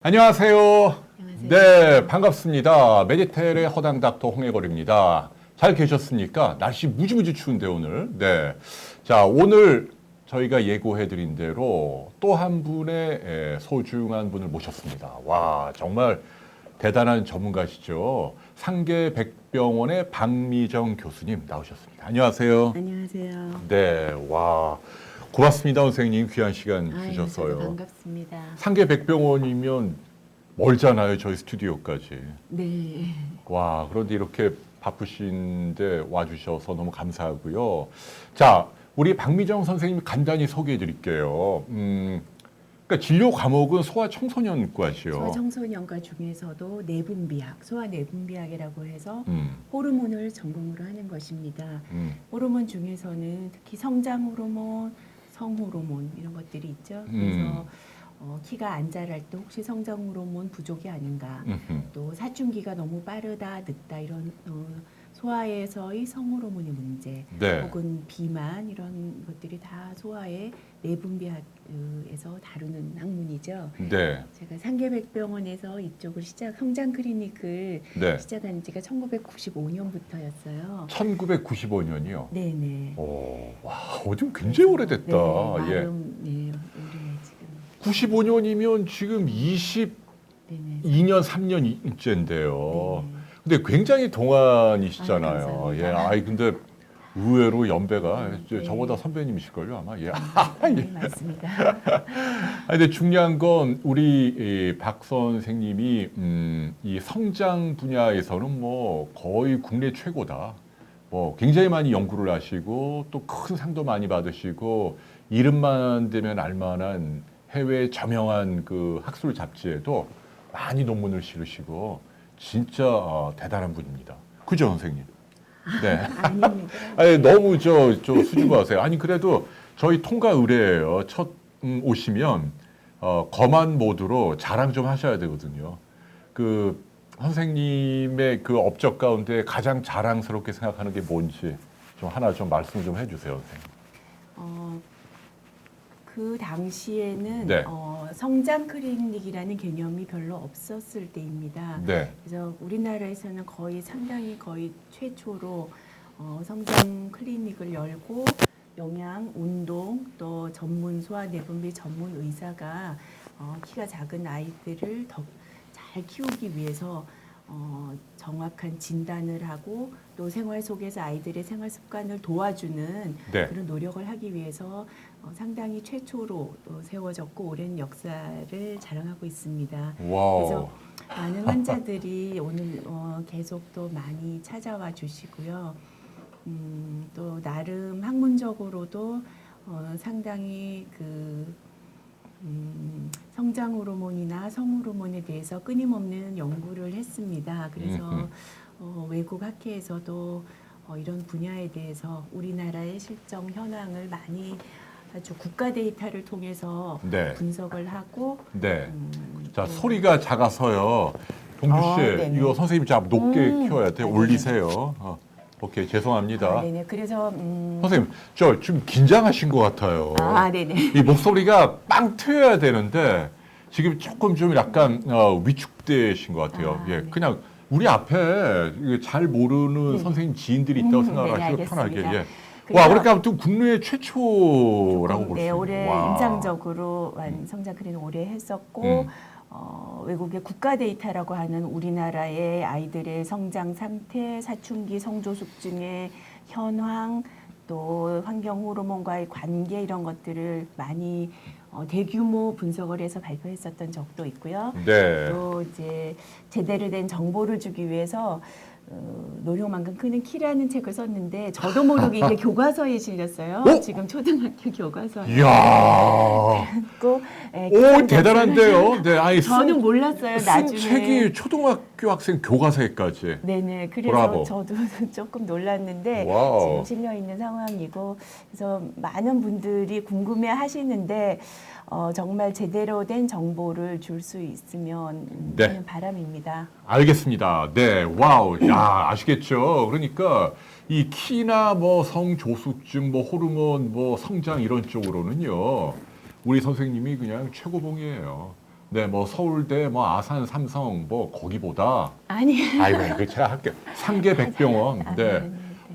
안녕하세요. 안녕하세요. 네, 반갑습니다. 메디텔의 허당 닥터 홍해걸입니다. 잘 계셨습니까? 날씨 무지무지 추운데 오늘. 네. 자, 오늘 저희가 예고해드린 대로 또 한 분의 소중한 분을 모셨습니다. 와, 정말 대단한 전문가시죠. 상계백병원의 박미정 교수님 나오셨습니다. 안녕하세요. 안녕하세요. 네, 와. 고맙습니다, 선생님. 귀한 시간 저도 주셨어요. 반갑습니다. 상계백병원이면 멀잖아요, 저희 스튜디오까지. 네. 와, 그런데 이렇게 바쁘신데 와주셔서 너무 감사하고요. 자, 우리 박미정 선생님 간단히 소개해 드릴게요. 그러니까 진료 과목은 소아청소년과시요. 소아청소년과 중에서도 내분비학, 소아내분비학이라고 해서 호르몬을 전공으로 하는 것입니다. 호르몬 중에서는 특히 성장 호르몬, 성호르몬 이런 것들이 있죠. 그래서 키가 안 자랄 때 혹시 성장 호르몬 부족이 아닌가, 또 사춘기가 너무 빠르다, 늦다 이런 소아에서의 성호르몬의 문제, 네. 혹은 비만 이런 것들이 다 소아의 내분비학에서 다루는 학문이죠. 네. 제가 상계백병원에서 이쪽을 성장 클리닉을 네. 시작한 지가 1995년부터였어요. 1995년이요. 네네. 오, 와, 좀 굉장히 오래됐다. 네, 예. 나름 네, 올해 지금 95년이면 지금 22년, 네네. 3년째인데요. 네. 근데 굉장히 동안이시잖아요. 아, 감사합니다. 예, 아이 근데 의외로 연배가 네. 저보다 선배님이실걸요 아마. 예. 네, 맞습니다. 아, 근데 중요한 건 우리 박 선생님이 이 성장 분야에서는 뭐 거의 국내 최고다. 뭐 굉장히 많이 연구를 하시고 또 큰 상도 많이 받으시고 이름만 되면 알만한 해외 저명한 그 학술 잡지에도 많이 논문을 실으시고 진짜 대단한 분입니다. 그죠, 선생님? 네. 아닙니다. 아니, 너무 수줍어하세요. 아니, 그래도 저희 통과 의뢰예요. 첫 오시면 검한 모드로 자랑 좀 하셔야 되거든요. 그 선생님의 그 업적 가운데 가장 자랑스럽게 생각하는 게 뭔지 좀 하나 좀 말씀 좀 해주세요, 선생님. 그 당시에는 네. 성장 클리닉이라는 개념이 별로 없었을 때입니다. 네. 그래서 우리나라에서는 상당히 거의 최초로 성장 클리닉을 열고 영양, 운동, 또 전문 소아내분비 전문 의사가 키가 작은 아이들을 더 잘 키우기 위해서 정확한 진단을 하고 또 생활 속에서 아이들의 생활 습관을 도와주는 네. 그런 노력을 하기 위해서 상당히 최초로 세워졌고 오랜 역사를 자랑하고 있습니다. 와우. 그래서 많은 환자들이 오늘 계속 또 많이 찾아와 주시고요. 또 나름 학문적으로도 상당히 성장 호르몬이나 성 호르몬에 대해서 끊임없는 연구를 했습니다. 그래서 외국 학회에서도 이런 분야에 대해서 우리나라의 실정 현황을 많이 아주 국가 데이터를 통해서 네. 분석을 하고 네. 자, 또 소리가 작아서요. 동주 씨, 네네. 이거 선생님 좀 높게 키워야 돼요. 네네. 올리세요. 오케이, 죄송합니다. 네네. 그래서 선생님, 저 좀 긴장하신 것 같아요. 네네. 이 목소리가 빵 트여야 되는데 지금 조금 좀 약간 위축되신 것 같아요. 예, 네. 그냥 우리 앞에 이게 잘 모르는 네. 선생님 지인들이 있다고 네, 생각하시고 편하게. 알겠습니다. 예. 그래서 와, 그렇게 아무튼 국내 최초라고 볼 수 네, 있어요. 올해 와. 임상적으로 성장 클리닉 올해 했었고 외국의 국가 데이터라고 하는 우리나라의 아이들의 성장 상태, 사춘기 성조숙증의 현황, 또 환경 호르몬과의 관계 이런 것들을 많이 대규모 분석을 해서 발표했었던 적도 있고요. 네. 또 이제 제대로 된 정보를 주기 위해서 노력만큼 크는 키라는 책을 썼는데 저도 모르게 이게 교과서에 실렸어요. 지금 초등학교 교과서에. 이야. 꼭, 오, 대단한데요. 네, 아니 저는 몰랐어요. 쓴 나중에. 책이 초등학교 학생 교과서에까지. 네네. 그래서 브라보. 저도 조금 놀랐는데 와우. 지금 실려 있는 상황이고 그래서 많은 분들이 궁금해하시는데 정말 제대로 된 정보를 줄 수 있으면 네. 하는 바람입니다. 알겠습니다. 네, 와우. 야, 아시겠죠? 그러니까 이 키나 뭐 성조숙증, 뭐 호르몬, 뭐 성장 이런 쪽으로는요. 우리 선생님이 그냥 최고봉이에요. 네, 뭐 서울대, 뭐 아산, 삼성, 뭐 거기보다 아니. 아이고, 그 제가 할게 상계백병원. 아, 네. 네.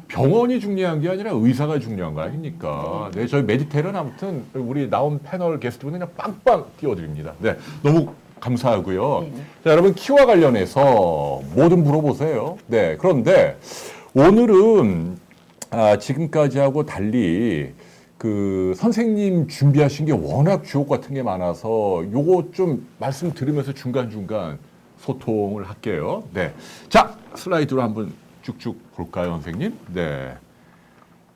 병원이 중요한 게 아니라 의사가 중요한 거 아닙니까? 네, 저희 메디텔은 아무튼 우리 나온 패널 게스트분 그냥 빵빵 띄워드립니다. 네, 너무 감사하고요. 네. 자, 여러분 키와 관련해서 뭐든 물어보세요. 네, 그런데 오늘은 지금까지하고 달리 그 선생님 준비하신 게 워낙 주옥 같은 게 많아서 요거 좀 말씀 들으면서 중간중간 소통을 할게요. 네. 자, 슬라이드로 한번 쭉쭉 볼까요, 선생님? 네.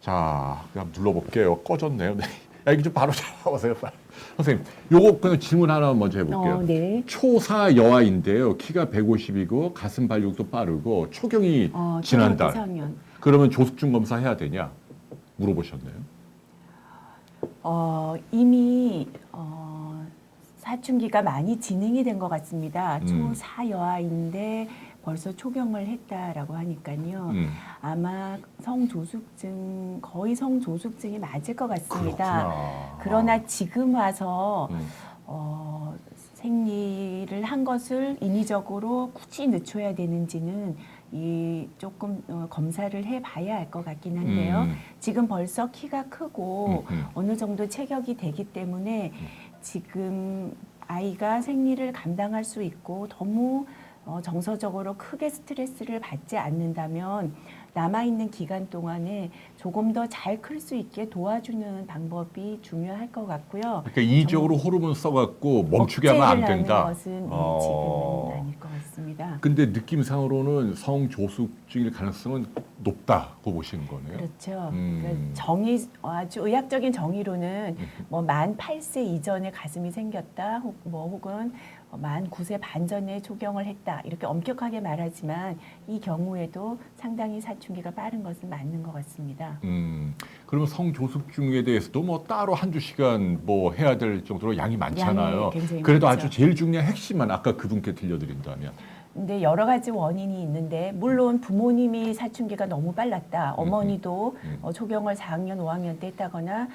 자, 그냥 눌러볼게요. 꺼졌네요. 네. 야, 이게 좀 바로 잡아보세요. 선생님, 요거 그냥 질문 하나 먼저 해볼게요. 네. 초사 여아인데요. 키가 150이고 가슴 발육도 빠르고 초경이 지난달. 4학년. 그러면 조숙중 검사 해야 되냐? 물어보셨네요. 이미 사춘기가 많이 진행이 된 것 같습니다. 초사여아인데 벌써 초경을 했다라고 하니까요. 아마 성조숙증, 거의 성조숙증이 맞을 것 같습니다. 그렇구나. 그러나 지금 와서 생리를 한 것을 인위적으로 굳이 늦춰야 되는지는 조금 검사를 해봐야 알 것 같긴 한데요. 지금 벌써 키가 크고 어느 정도 체격이 되기 때문에 지금 아이가 생리를 감당할 수 있고 너무 정서적으로 크게 스트레스를 받지 않는다면 남아있는 기간 동안에 조금 더 잘 클 수 있게 도와주는 방법이 중요할 것 같고요. 그러니까 이적으로 호르몬 써갖고 멈추게 하면 안 된다. 억제를 하는 것은 지금은 아닐 것 같습니다. 근데 느낌상으로는 성조숙증일 가능성은 높다고 보시는 거네요. 그렇죠. 그러니까 아주 의학적인 정의로는 뭐 만 8세 이전에 가슴이 생겼다, 혹은 만 9세 반 전에 초경을 했다 이렇게 엄격하게 말하지만 이 경우에도 상당히 사춘기가 빠른 것은 맞는 것 같습니다. 그러면 성조숙증에 대해서도 뭐 따로 한두 시간 뭐 해야 될 정도로 양이 많잖아요. 양이 굉장히 그래도 많죠. 아주 제일 중요한 핵심만 아까 그분께 들려드린다면. 근데 여러 가지 원인이 있는데 물론 부모님이 사춘기가 너무 빨랐다. 어머니도 초경을 4학년, 5학년 때 했다거나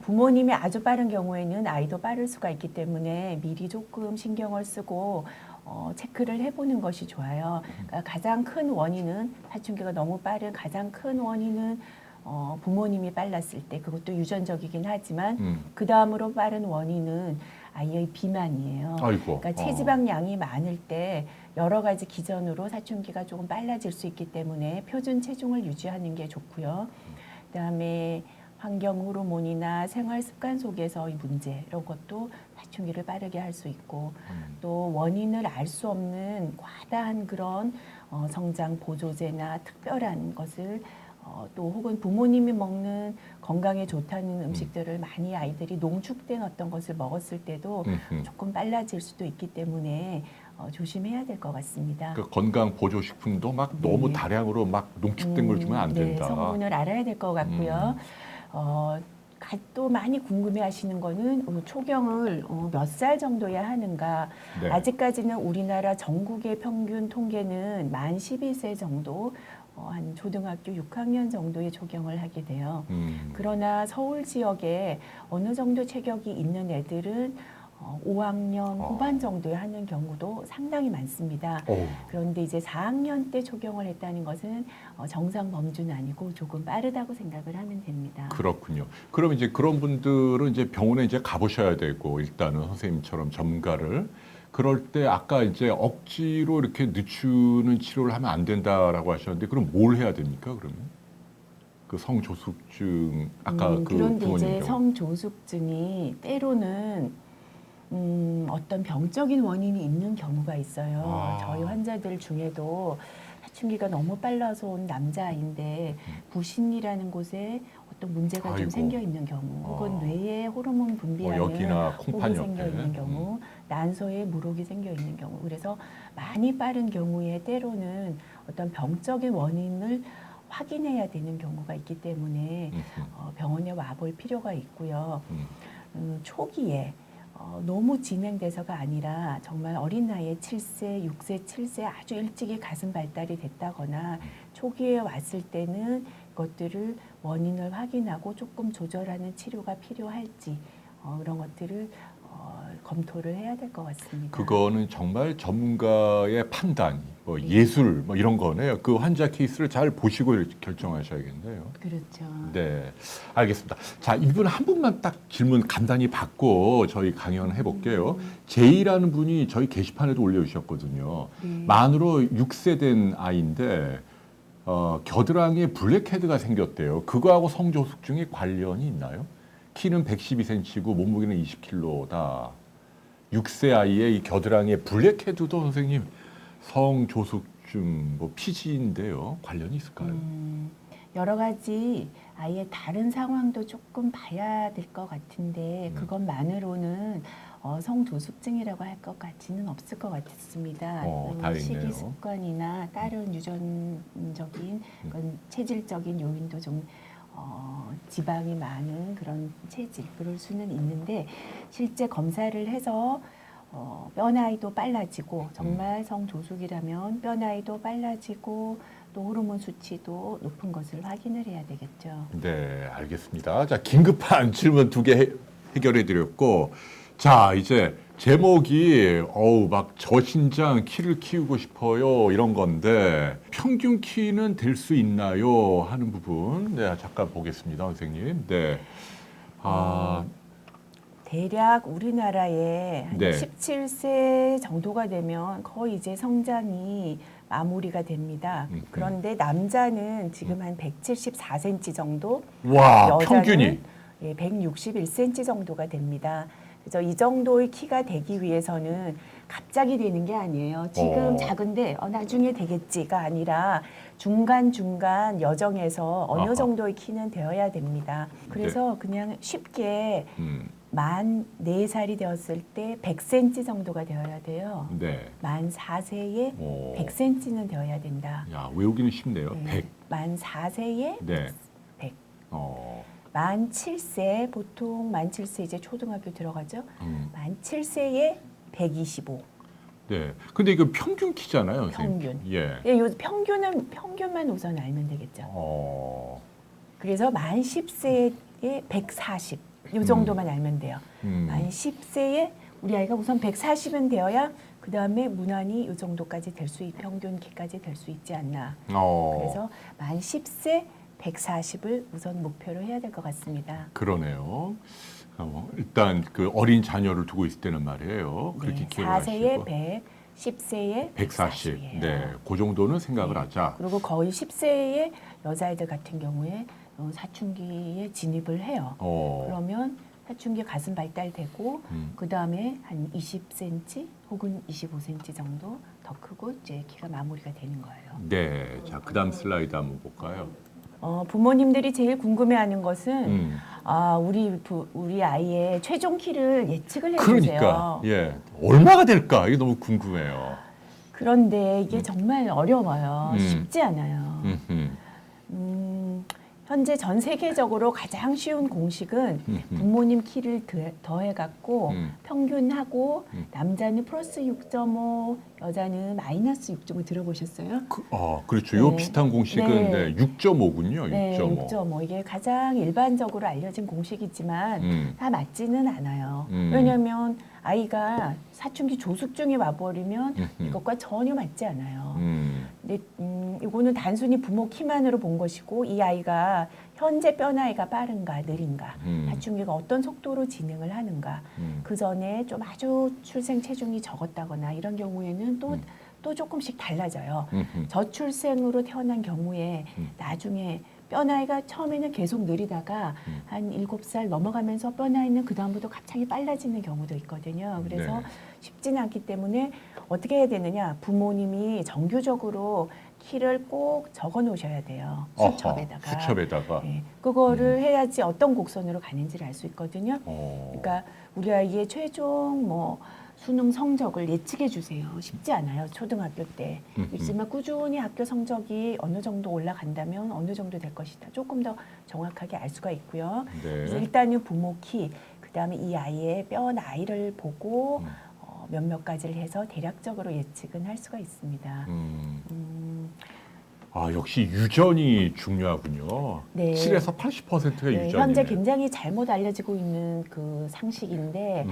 부모님이 아주 빠른 경우에는 아이도 빠를 수가 있기 때문에 미리 조금 신경을 쓰고 체크를 해보는 것이 좋아요. 그러니까 가장 큰 원인은 사춘기가 너무 빠른 가장 큰 원인은 부모님이 빨랐을 때 그것도 유전적이긴 하지만 그 다음으로 빠른 원인은 아이의 비만이에요. 아이고. 그러니까 체지방량이 많을 때 여러 가지 기전으로 사춘기가 조금 빨라질 수 있기 때문에 표준 체중을 유지하는 게 좋고요. 그다음에 환경 호르몬이나 생활 습관 속에서의 문제 이런 것도 사춘기를 빠르게 할 수 있고 또 원인을 알 수 없는 과다한 그런 성장 보조제나 특별한 것을 또 혹은 부모님이 먹는 건강에 좋다는 음식들을 많이 아이들이 농축된 어떤 것을 먹었을 때도 조금 빨라질 수도 있기 때문에 조심해야 될 것 같습니다. 그 건강 보조식품도 막 너무 다량으로 막 농축된 걸 주면 안 된다. 네, 성분을 알아야 될 것 같고요. 또 많이 궁금해하시는 거는 초경을 몇 살 정도에 하는가. 네. 아직까지는 우리나라 전국의 평균 통계는 만 12세 정도, 한 초등학교 6학년 정도의 초경을 하게 돼요. 그러나 서울 지역에 어느 정도 체격이 있는 애들은 5학년 후반 정도에 하는 경우도 상당히 많습니다. 그런데 이제 4학년 때 초경을 했다는 것은 정상 범주는 아니고 조금 빠르다고 생각을 하면 됩니다. 그렇군요. 그럼 이제 그런 분들은 이제 병원에 이제 가보셔야 되고 일단은 선생님처럼 전문가를 그럴 때 아까 이제 억지로 이렇게 늦추는 치료를 하면 안 된다라고 하셨는데 그럼 뭘 해야 됩니까? 그러면 그 성조숙증 아까 그 그런데 부모님 이제 경우. 성조숙증이 때로는 어떤 병적인 원인이 있는 경우가 있어요. 저희 환자들 중에도 사춘기가 너무 빨라서 온 남자아이인데 부신이라는 곳에 어떤 문제가 좀 생겨 있는 경우, 혹은 뇌에 호르몬 분비하는 여기나 콩팥 혹이 생겨 옆에. 있는 경우, 난소에 물혹이 생겨 있는 경우, 그래서 많이 빠른 경우에 때로는 어떤 병적인 원인을 확인해야 되는 경우가 있기 때문에 병원에 와볼 필요가 있고요. 초기에 너무 진행돼서가 아니라 정말 어린 나이에 7세, 6세, 7세 아주 일찍이 가슴 발달이 됐다거나 초기에 왔을 때는 이것들을 원인을 확인하고 조금 조절하는 치료가 필요할지 그런 것들을 검토를 해야 될 것 같습니다. 그거는 정말 전문가의 판단, 뭐 예술 뭐 이런 거네요. 그 환자 케이스를 잘 보시고 결정하셔야겠네요. 그렇죠. 네, 알겠습니다. 자, 이분 한 분만 딱 질문 간단히 받고 저희 강연 해볼게요. 제이라는 분이 저희 게시판에도 올려주셨거든요. 네. 만으로 6세 된 아이인데 겨드랑이에 블랙헤드가 생겼대요. 그거하고 성조숙증이 관련이 있나요? 키는 112cm고 몸무게는 20kg다. 6세 아이의 이 겨드랑이에 블랙헤드도 선생님 성조숙증 뭐 피지인데요. 관련이 있을까요? 여러 가지 아이의 다른 상황도 조금 봐야 될 것 같은데 그것만으로는 성조숙증이라고 할 것 같지는 없을 것 같습니다. 다행이네요. 식이 습관이나 다른 유전적인 그런 체질적인 요인도 좀 지방이 많은 그런 체질 그럴 수는 있는데 실제 검사를 해서 뼈 나이도 빨라지고 정말 성조숙이라면 뼈 나이도 빨라지고 또 호르몬 수치도 높은 것을 확인을 해야 되겠죠. 네, 알겠습니다. 자, 긴급한 질문 2개 해결해 드렸고, 자, 이제 제목이 막 저신장 키를 키우고 싶어요 이런 건데 평균 키는 될 수 있나요 하는 부분. 네, 잠깐 보겠습니다, 선생님. 네. 대략 우리나라에 한 네. 17세 정도가 되면 거의 이제 성장이 마무리가 됩니다. 그런데 남자는 지금 한 174cm 정도, 와, 여자는 평균이 161cm 정도가 됩니다. 그래서 이 정도의 키가 되기 위해서는 갑자기 되는 게 아니에요. 지금 작은데 나중에 되겠지가 아니라 중간중간 여정에서 어느 아하. 정도의 키는 되어야 됩니다. 그래서 그냥 쉽게 만 4살이 되었을 때 100cm 정도가 되어야 돼요. 네. 만 4세에 100cm는 되어야 된다. 야, 외우기는 쉽네요. 100. 만 4세에 네. 100. 어. 만 7세, 보통 만 7세 이제 초등학교 들어가죠. 만 7세에 125. 네. 근데 이거 평균 키잖아요, 선생님. 평균. 예. 예, 요 평균만 우선 알면 되겠죠. 그래서 만 10세에 140. 요 정도만 알면 돼요. 만 10세에 우리 아이가 우선 140은 되어야 그 다음에 무난히 이 정도까지 될 수, 평균 키까지 될 수 있지 않나. 그래서 만 10세 140을 우선 목표로 해야 될 것 같습니다. 그러네요. 일단 그 어린 자녀를 두고 있을 때는 말이에요. 그렇게 기억을 4세에 하시고. 100, 10세에 140. 140이에요. 네, 그 정도는 생각을 하자. 그리고 거의 10세의 여자아이들 같은 경우에 사춘기에 진입을 해요. 그러면 사춘기 가슴 발달되고 그 다음에 한 20cm 혹은 25cm 정도 더 크고 이제 키가 마무리가 되는 거예요. 네, 자 그다음 슬라이드 한번 볼까요? 부모님들이 제일 궁금해하는 것은 우리 아이의 최종 키를 예측을 해주세요. 그러니까 예, 얼마가 될까 이게 너무 궁금해요. 그런데 이게 정말 어려워요. 쉽지 않아요. 현재 전 세계적으로 가장 쉬운 공식은 부모님 키를 더해갖고 평균하고 남자는 플러스 6.5, 여자는 마이너스 6.5 들어보셨어요? 그렇죠. 요 네. 비슷한 공식은 네. 6.5군요. 6.5. 네, 6.5 이게 가장 일반적으로 알려진 공식이지만 다 맞지는 않아요. 왜냐하면 아이가 사춘기 조숙증에 와버리면 이것과 전혀 맞지 않아요. 근데 이거는 단순히 부모 키만으로 본 것이고 이 아이가 현재 뼈 나이가 빠른가 느린가 사춘기가 어떤 속도로 진행을 하는가 그 전에 좀 아주 출생 체중이 적었다거나 이런 경우에는 또 조금씩 달라져요. 저출생으로 태어난 경우에 나중에 뼈 나이가 처음에는 계속 느리다가 한 7살 넘어가면서 뼈 나이는 그 다음부터 갑자기 빨라지는 경우도 있거든요. 그래서 네. 쉽지는 않기 때문에 어떻게 해야 되느냐. 부모님이 정규적으로 키를 꼭 적어 놓으셔야 돼요. 수첩에다가. 수첩에다가. 네, 그거를 해야지 어떤 곡선으로 가는지를 알 수 있거든요. 그러니까 우리 아이의 최종 수능 성적을 예측해 주세요. 쉽지 않아요. 초등학교 때. 있지만 꾸준히 학교 성적이 어느 정도 올라간다면 어느 정도 될 것이다. 조금 더 정확하게 알 수가 있고요. 네. 그래서 일단은 부모 키, 그다음에 이 아이의 뼈 나이를 보고 몇몇 가지를 해서 대략적으로 예측은 할 수가 있습니다. 역시 유전이 중요하군요. 네. 7에서 80%가 네, 유전이네요. 현재 굉장히 잘못 알려지고 있는 그 상식인데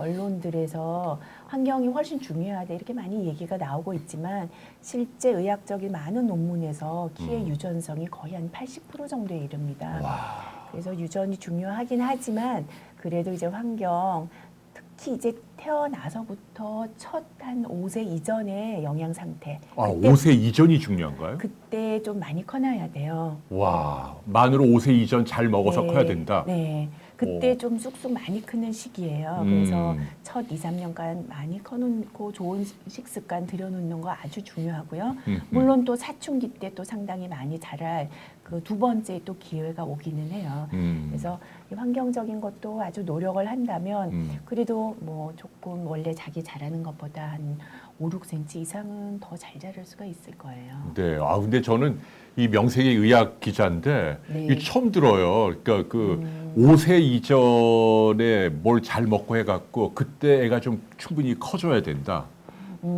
언론들에서 환경이 훨씬 중요하다 이렇게 많이 얘기가 나오고 있지만 실제 의학적인 많은 논문에서 키의 유전성이 거의 한 80% 정도에 이릅니다. 와. 그래서 유전이 중요하긴 하지만 그래도 이제 환경 특히 이제 태어나서부터 첫 한 5세 이전의 영양 상태. 아, 5세 이전이 중요한가요? 그때 좀 많이 커놔야 돼요. 와, 만으로 5세 이전 잘 먹어서 네, 커야 된다. 네. 그때 오. 좀 쑥쑥 많이 크는 시기예요. 그래서 음. 첫 2, 3년간 많이 커놓고 좋은 식습관 들여놓는 거 아주 중요하고요. 물론 또 사춘기 때 또 상당히 많이 자랄 그 두 번째 또 기회가 오기는 해요. 그래서 이 환경적인 것도 아주 노력을 한다면 그래도 뭐 조금 원래 자기 잘하는 것보다 한 5, 6cm 이상은 더 잘 자랄 수가 있을 거예요. 네. 아, 근데 저는 이 명색의 의학 기자인데 네. 이게 처음 들어요. 그러니까 그 5세 이전에 뭘 잘 먹고 해갖고 그때 애가 좀 충분히 커져야 된다.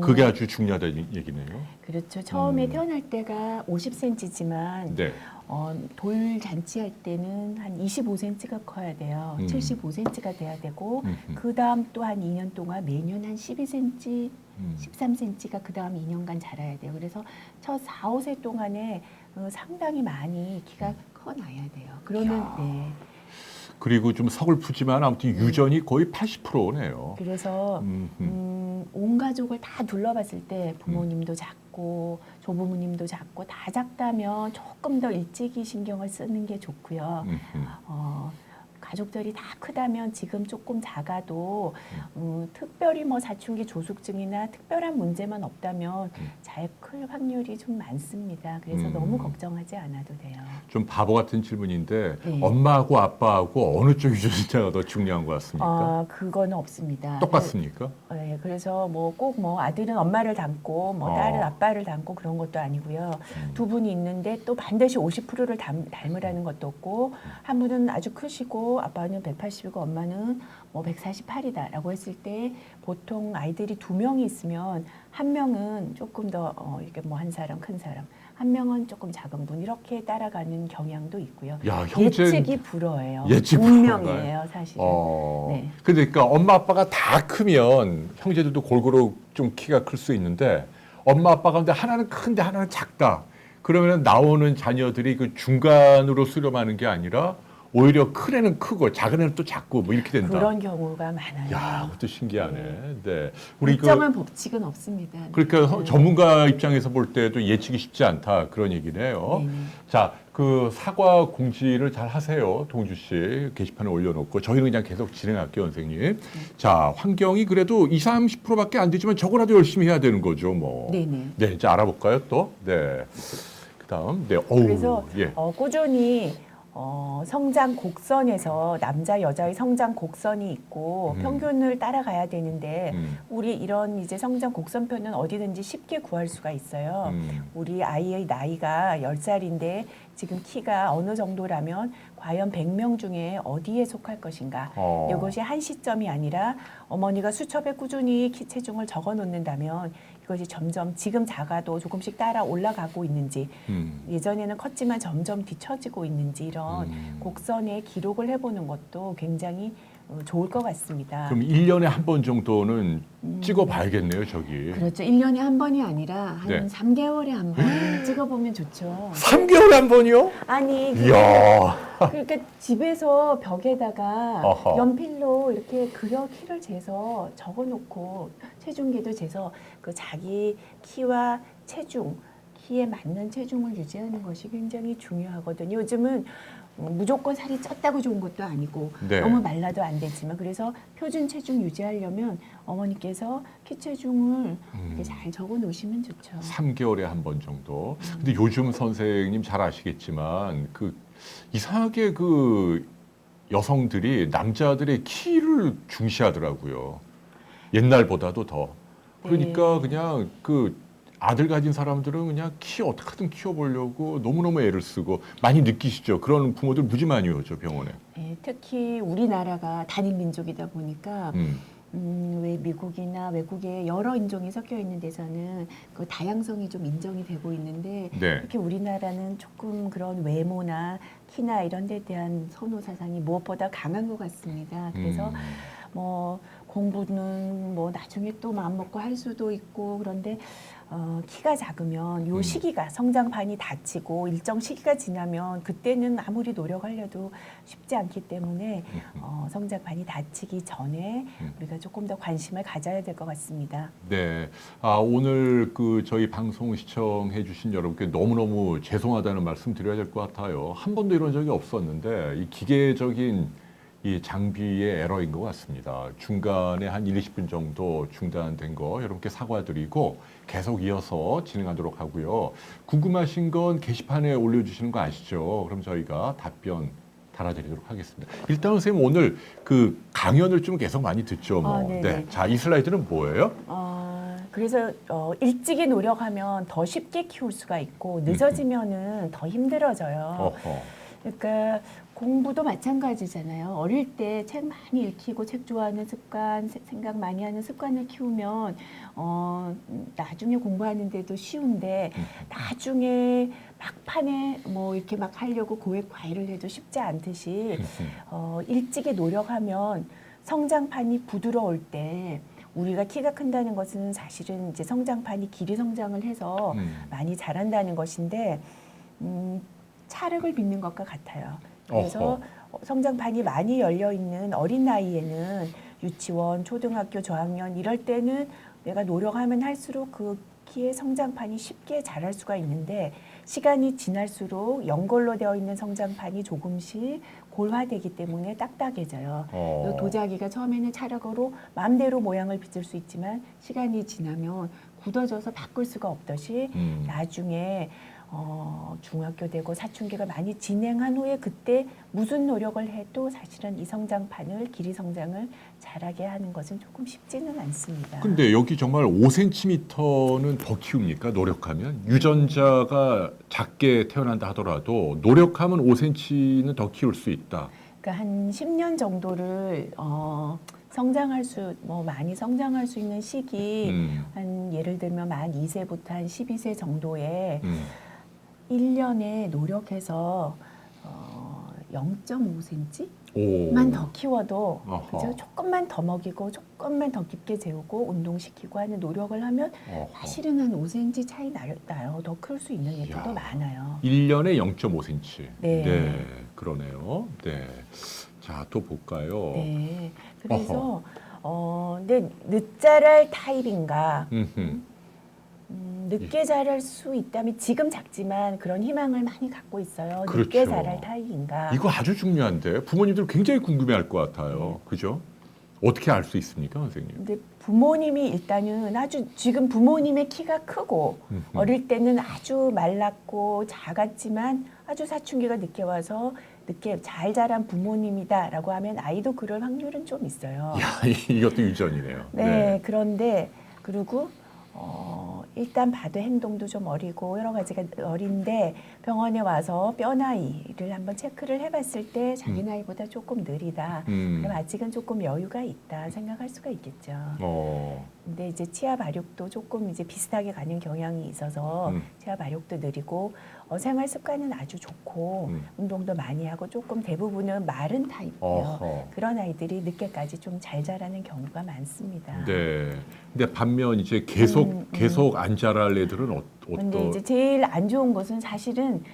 그게 아주 중요하다는 얘기네요. 그렇죠. 처음에 태어날 때가 50cm지만 네. 돌 잔치할 때는 한 25cm가 커야 돼요. 75cm가 돼야 되고 그 다음 또 한 2년 동안 매년 한 12cm, 13cm가 그 다음 2년간 자라야 돼요. 그래서 첫 4, 5세 동안에 상당히 많이 키가 커나야 돼요. 그러면 네. 그리고 좀 서글프지만 아무튼 유전이 거의 80%네요. 그래서 온 가족을 다 둘러봤을 때 부모님도 작고 조부모님도 작고 다 작다면 조금 더 일찍이 신경을 쓰는 게 좋고요. 가족들이 다 크다면 지금 조금 작아도 특별히 뭐 사춘기 조숙증이나 특별한 문제만 없다면 잘 클 확률이 좀 많습니다. 그래서 너무 걱정하지 않아도 돼요. 좀 바보 같은 질문인데 네. 엄마하고 아빠하고 어느 쪽 유전자가 더 중요한 것 같습니까? 그거는 없습니다. 똑같습니까? 네, 그래서 뭐 꼭 뭐 아들은 엄마를 닮고 뭐 딸은 아빠를 닮고 그런 것도 아니고요. 두 분이 있는데 또 반드시 50%를 닮으라는 것도 없고 한 분은 아주 크시고 아빠는 180이고 엄마는 뭐 148이다라고 했을 때 보통 아이들이 두 명이 있으면 한 명은 조금 더 이렇게 뭐 한 사람 큰 사람 한 명은 조금 작은 분 이렇게 따라가는 경향도 있고요. 야, 형제 예측이 불허예요. 예측 운명이에요, 사실은. 네. 네. 그러니까 엄마 아빠가 다 크면 형제들도 골고루 좀 키가 클 수 있는데 엄마 아빠가 근데 하나는 큰데 하나는 작다. 그러면 나오는 자녀들이 그 중간으로 수렴하는 게 아니라 오히려 큰 애는 크고 작은 애는 또 작고 뭐 이렇게 된다. 그런 경우가 많아요. 야, 그것도 신기하네. 네. 네. 우리 일정한 법칙은 없습니다. 그러니까 네. 전문가 입장에서 볼 때도 예측이 쉽지 않다 그런 얘기네요. 네. 자, 그 사과 공지를 잘 하세요. 동주 씨 게시판에 올려놓고 저희는 그냥 계속 진행할게요, 선생님. 자, 환경이 그래도 20, 30%밖에 안 되지만 저거라도 열심히 해야 되는 거죠, 뭐. 네네. 네, 이제 알아볼까요, 또? 네. 그다음, 네, 어우, 그래서 예. 꾸준히 성장 곡선에서 남자 여자의 성장 곡선이 있고 평균을 따라가야 되는데 우리 이런 이제 성장 곡선표는 어디든지 쉽게 구할 수가 있어요. 우리 아이의 나이가 10살인데 지금 키가 어느 정도라면 과연 100명 중에 어디에 속할 것인가. 이것이 한 시점이 아니라 어머니가 수첩에 꾸준히 키 체중을 적어 놓는다면 이것이 점점 지금 작아도 조금씩 따라 올라가고 있는지 예전에는 컸지만 점점 뒤처지고 있는지 이런 곡선에 기록을 해보는 것도 굉장히 좋을 것 같습니다. 그럼 1년에 한 번 정도는 찍어봐야겠네요, 저기. 그렇죠. 1년에 한 번이 아니라 한 네. 3개월에 한 번 찍어보면 좋죠. 3개월에 한 번이요? 아니 이야. 그러니까 집에서 벽에다가 어허. 연필로 이렇게 그려 키를 재서 적어놓고 체중계도 재서 그 자기 키와 체중, 키에 맞는 체중을 유지하는 것이 굉장히 중요하거든요. 요즘은 무조건 살이 쪘다고 좋은 것도 아니고 네. 너무 말라도 안 되지만 그래서 표준 체중 유지하려면 어머니께서 키 체중을 이렇게 잘 적어 놓으시면 좋죠. 3개월에 한 번 정도. 근데 요즘 선생님 잘 아시겠지만 그 이상하게 그 여성들이 남자들의 키를 중시하더라고요. 옛날보다도 더. 그러니까 그냥 그 아들 가진 사람들은 그냥 키 어떻게든 키워보려고 너무너무 애를 쓰고 많이 느끼시죠? 그런 부모들 무지 많이 오죠, 병원에. 네, 특히 우리나라가 단일 민족이다 보니까 왜 미국이나 외국에 여러 인종이 섞여 있는 데서는 그 다양성이 좀 인정이 되고 있는데 네. 특히 우리나라는 조금 그런 외모나 키나 이런 데 대한 선호 사상이 무엇보다 강한 것 같습니다. 그래서 뭐 공부는 뭐 나중에 또 마음 먹고 할 수도 있고 그런데 키가 작으면 요 시기가 성장판이 닫히고 일정 시기가 지나면 그때는 아무리 노력하려도 쉽지 않기 때문에 성장판이 닫히기 전에 우리가 조금 더 관심을 가져야 될 것 같습니다. 네. 오늘 저희 방송 시청해 주신 여러분께 너무너무 죄송하다는 말씀 드려야 될 것 같아요. 한 번도 이런 적이 없었는데 이 기계적인 이 장비의 에러인 것 같습니다. 중간에 한 1, 20분 정도 중단된 거 여러분께 사과드리고 계속 이어서 진행하도록 하고요. 궁금하신 건 게시판에 올려주시는 거 아시죠? 그럼 저희가 답변 달아드리도록 하겠습니다. 일단 선생님 오늘 강연을 좀 계속 많이 듣죠. 네. 자, 이 슬라이드는 뭐예요? 그래서 일찍이 노력하면 더 쉽게 키울 수가 있고 늦어지면은 더 힘들어져요. 그러니까 공부도 마찬가지잖아요. 어릴 때 책 많이 읽히고 책 좋아하는 습관, 생각 많이 하는 습관을 키우면 나중에 공부하는데도 쉬운데 나중에 막판에 뭐 이렇게 막 하려고 고액 과외를 해도 쉽지 않듯이 일찍이 노력하면 성장판이 부드러울 때 우리가 키가 큰다는 것은 사실은 이제 성장판이 길이 성장을 해서 많이 자란다는 것인데 차력을 빚는 것과 같아요. 그래서 성장판이 많이 열려 있는 어린 나이에는 유치원, 초등학교 저학년 이럴 때는 내가 노력하면 할수록 그 키의 성장판이 쉽게 자랄 수가 있는데 시간이 지날수록 연골로 되어 있는 성장판이 조금씩 골화되기 때문에 딱딱해져요. 도자기가 처음에는 차력으로 마음대로 모양을 빚을 수 있지만 시간이 지나면 굳어져서 바꿀 수가 없듯이 나중에 중학교 되고 사춘기가 많이 진행한 후에 그때 무슨 노력을 해도 사실은 이 성장판을 길이 성장을 잘하게 하는 것은 조금 쉽지는 않습니다. 근데 여기 정말 5cm는 더 키웁니까? 노력하면? 유전자가 작게 태어난다 하더라도 노력하면 5cm는 더 키울 수 있다. 그러니까 한 10년 정도를 성장할 수, 많이 성장할 수 있는 시기, 한 예를 들면 만 2세부터 한 12세 정도에 1년에 노력해서 0.5cm만 더 키워도 그죠? 조금만 더 먹이고 조금만 더 깊게 재우고 운동시키고 하는 노력을 하면 사실은 한 5cm 차이 나요. 더 클 수 있는 애들도 많아요. 1년에 0.5cm. 네. 그러네요. 네. 자, 또 볼까요? 네. 그래서 근데 늦자랄 타입인가? 늦게 자랄 수 있다면 지금 작지만 그런 희망을 많이 갖고 있어요. 그렇죠. 늦게 자랄 타입인가? 이거 아주 중요한데 부모님들 굉장히 궁금해할 것 같아요. 그죠? 어떻게 알 수 있습니까, 선생님? 근데 부모님이 일단은 지금 부모님의 키가 크고 어릴 때는 아주 말랐고 작았지만 아주 사춘기가 늦게 와서 늦게 잘 자란 부모님이다라고 하면 아이도 그럴 확률은 좀 있어요. 야, 이것도 유전이네요. 네. 그런데 그리고 일단 봐도 행동도 좀 어리고 여러 가지가 어린데 병원에 와서 뼈 나이를 한번 체크를 해봤을 때 자기 나이보다 조금 느리다. 그럼 아직은 조금 여유가 있다 생각할 수가 있겠죠. 근데 이제 치아 발육도 조금 이제 비슷하게 가는 경향이 있어서 치아 발육도 느리고 생활 습관은 아주 좋고 운동도 많이 하고 조금 대부분은 마른 타입이에요. 그런 아이들이 늦게까지 좀 잘 자라는 경우가 많습니다. 네. 근데 반면 이제 계속 안 자랄 애들은 근데 이제 제일 안 좋은 것은 사실은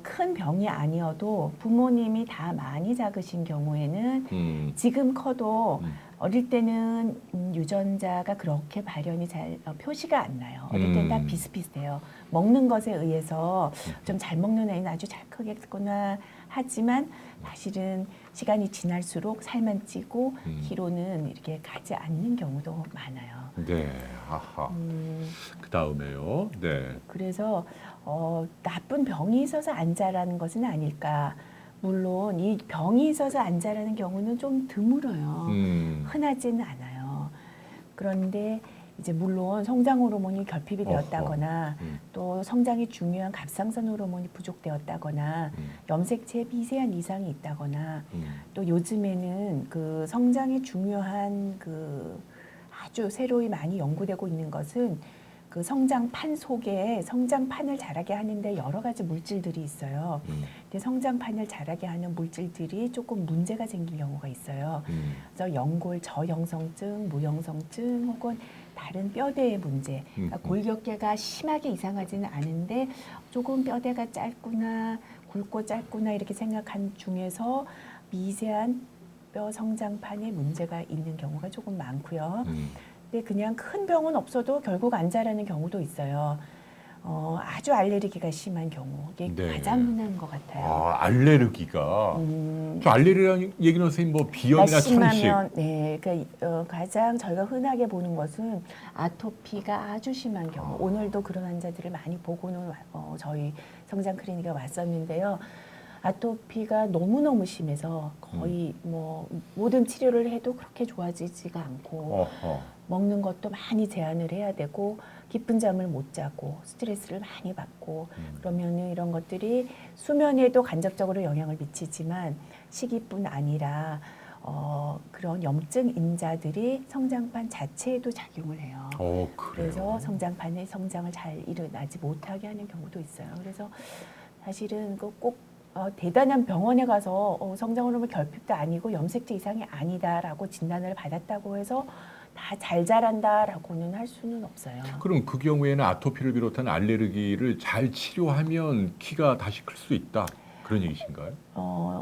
큰 병이 아니어도 부모님이 다 많이 작으신 경우에는 지금 커도 어릴 때는 유전자가 그렇게 발현이 잘 표시가 안 나요. 어릴 때는 다 비슷비슷해요. 먹는 것에 의해서 좀 잘 먹는 애는 아주 잘 크겠구나 하지만 사실은 시간이 지날수록 살만 찌고 키로는 이렇게 가지 않는 경우도 많아요. 네, 아하. 그 다음에요. 네. 그래서 나쁜 병이 있어서 안 자라는 것은 아닐까. 물론 이 병이 있어서 안 자라는 경우는 좀 드물어요. 흔하지는 않아요. 그런데 이제 물론 성장 호르몬이 결핍이 되었다거나 또 성장이 중요한 갑상선 호르몬이 부족되었다거나 염색체에 미세한 이상이 있다거나 또 요즘에는 그 성장에 중요한 그 아주 새로이 많이 연구되고 있는 것은 그 성장판 속에 성장판을 자라게 하는데 여러 가지 물질들이 있어요. 근데 성장판을 자라게 하는 물질들이 조금 문제가 생긴 경우가 있어요. 그래서 연골 저형성증, 무형성증 혹은 다른 뼈대의 문제. 그러니까 골격계가 심하게 이상하지는 않은데 조금 뼈대가 짧구나, 굵고 짧구나 이렇게 생각한 중에서 미세한 뼈 성장판에 문제가 있는 경우가 조금 많고요. 근데 그냥 큰 병은 없어도 결국 안 자라는 경우도 있어요. 아주 알레르기가 심한 경우 이게 네. 가장 흔한 것 같아요. 아, 알레르기가. 저 알레르기라는 얘기는 선생님 뭐 비염이나 천식. 심하면 네, 그러니까 가장 저희가 흔하게 보는 것은 아토피가 아주 심한 경우. 오늘도 그런 환자들을 많이 보고는 저희 성장 클리닉에 왔었는데요. 아토피가 너무너무 심해서 거의 뭐 모든 치료를 해도 그렇게 좋아지지가 않고 먹는 것도 많이 제한을 해야 되고 깊은 잠을 못 자고 스트레스를 많이 받고 그러면은 이런 것들이 수면에도 간접적으로 영향을 미치지만 식이뿐 아니라 그런 염증 인자들이 성장판 자체에도 작용을 해요. 그래요? 그래서 성장판의 성장을 잘 일어나지 못하게 하는 경우도 있어요. 그래서 사실은 꼭 대단한 병원에 가서 성장 호르몬 결핍도 아니고 염색체 이상이 아니다라고 진단을 받았다고 해서 다 잘 자란다라고는 할 수는 없어요. 그럼 그 경우에는 아토피를 비롯한 알레르기를 잘 치료하면 키가 다시 클 수 있다. 그런 얘기신가요?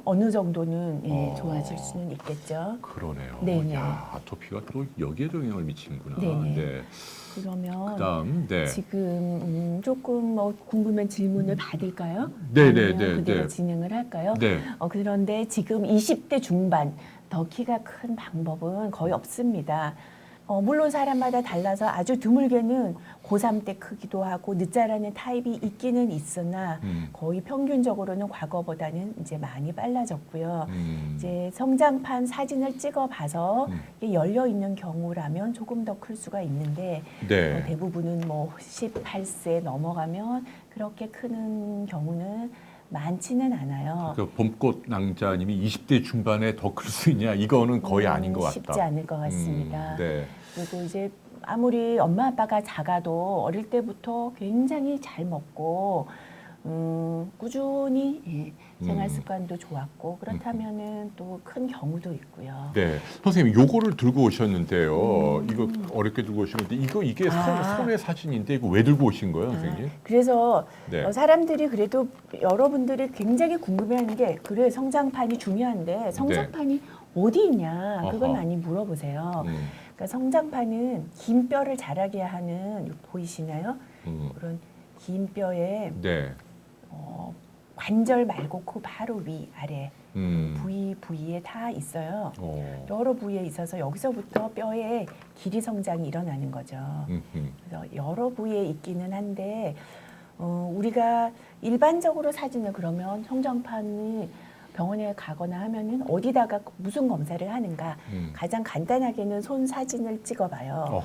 어느 정도는 좋아질 수는 있겠죠. 그러네요. 네네. 야, 아토피가 또 여기에도 영향을 미치는구나. 네네. 네. 그러면 그다음, 네. 지금 조금 궁금한 질문을 받을까요? 네네네. 아니면 그대로 네. 진행을 할까요? 네. 그런데 지금 20대 중반 더 키가 큰 방법은 거의 없습니다. 물론 사람마다 달라서 아주 드물게는 고3 때 크기도 하고 늦자라는 타입이 있기는 있으나 거의 평균적으로는 과거보다는 이제 많이 빨라졌고요. 이제 성장판 사진을 찍어봐서 이게 열려 있는 경우라면 조금 더 클 수가 있는데 네. 대부분은 뭐 18세 넘어가면 그렇게 크는 경우는 많지는 않아요. 그 봄꽃 낭자님이 20대 중반에 더 클 수 있냐? 이거는 거의 아닌 것 같다. 쉽지 않을 것 같습니다. 네. 그리고 이제 아무리 엄마 아빠가 작아도 어릴 때부터 굉장히 잘 먹고 꾸준히 생활 습관도 좋았고 그렇다면은 또 큰 경우도 있고요. 네. 선생님, 요거를 들고 오셨는데요. 이거 어렵게 들고 오셨는데 이게 손의 사진인데 이거 왜 들고 오신 거예요, 선생님? 그래서 네. 사람들이 그래도 여러분들이 굉장히 궁금해하는 게 그래 성장판이 중요한데 성장판이 어디 있냐 그걸 어허. 많이 물어보세요. 그러니까 성장판은 긴 뼈를 자라게 하는 보이시나요? 그런 긴 뼈에 네. 관절 말고 그 바로 위 아래 음. 부위에 다 있어요. 여러 부위에 있어서 여기서부터 뼈의 길이 성장이 일어나는 거죠. 그래서 여러 부위에 있기는 한데 우리가 일반적으로 사진을 그러면 성장판을 병원에 가거나 하면은 어디다가 무슨 검사를 하는가 가장 간단하게는 손 사진을 찍어봐요.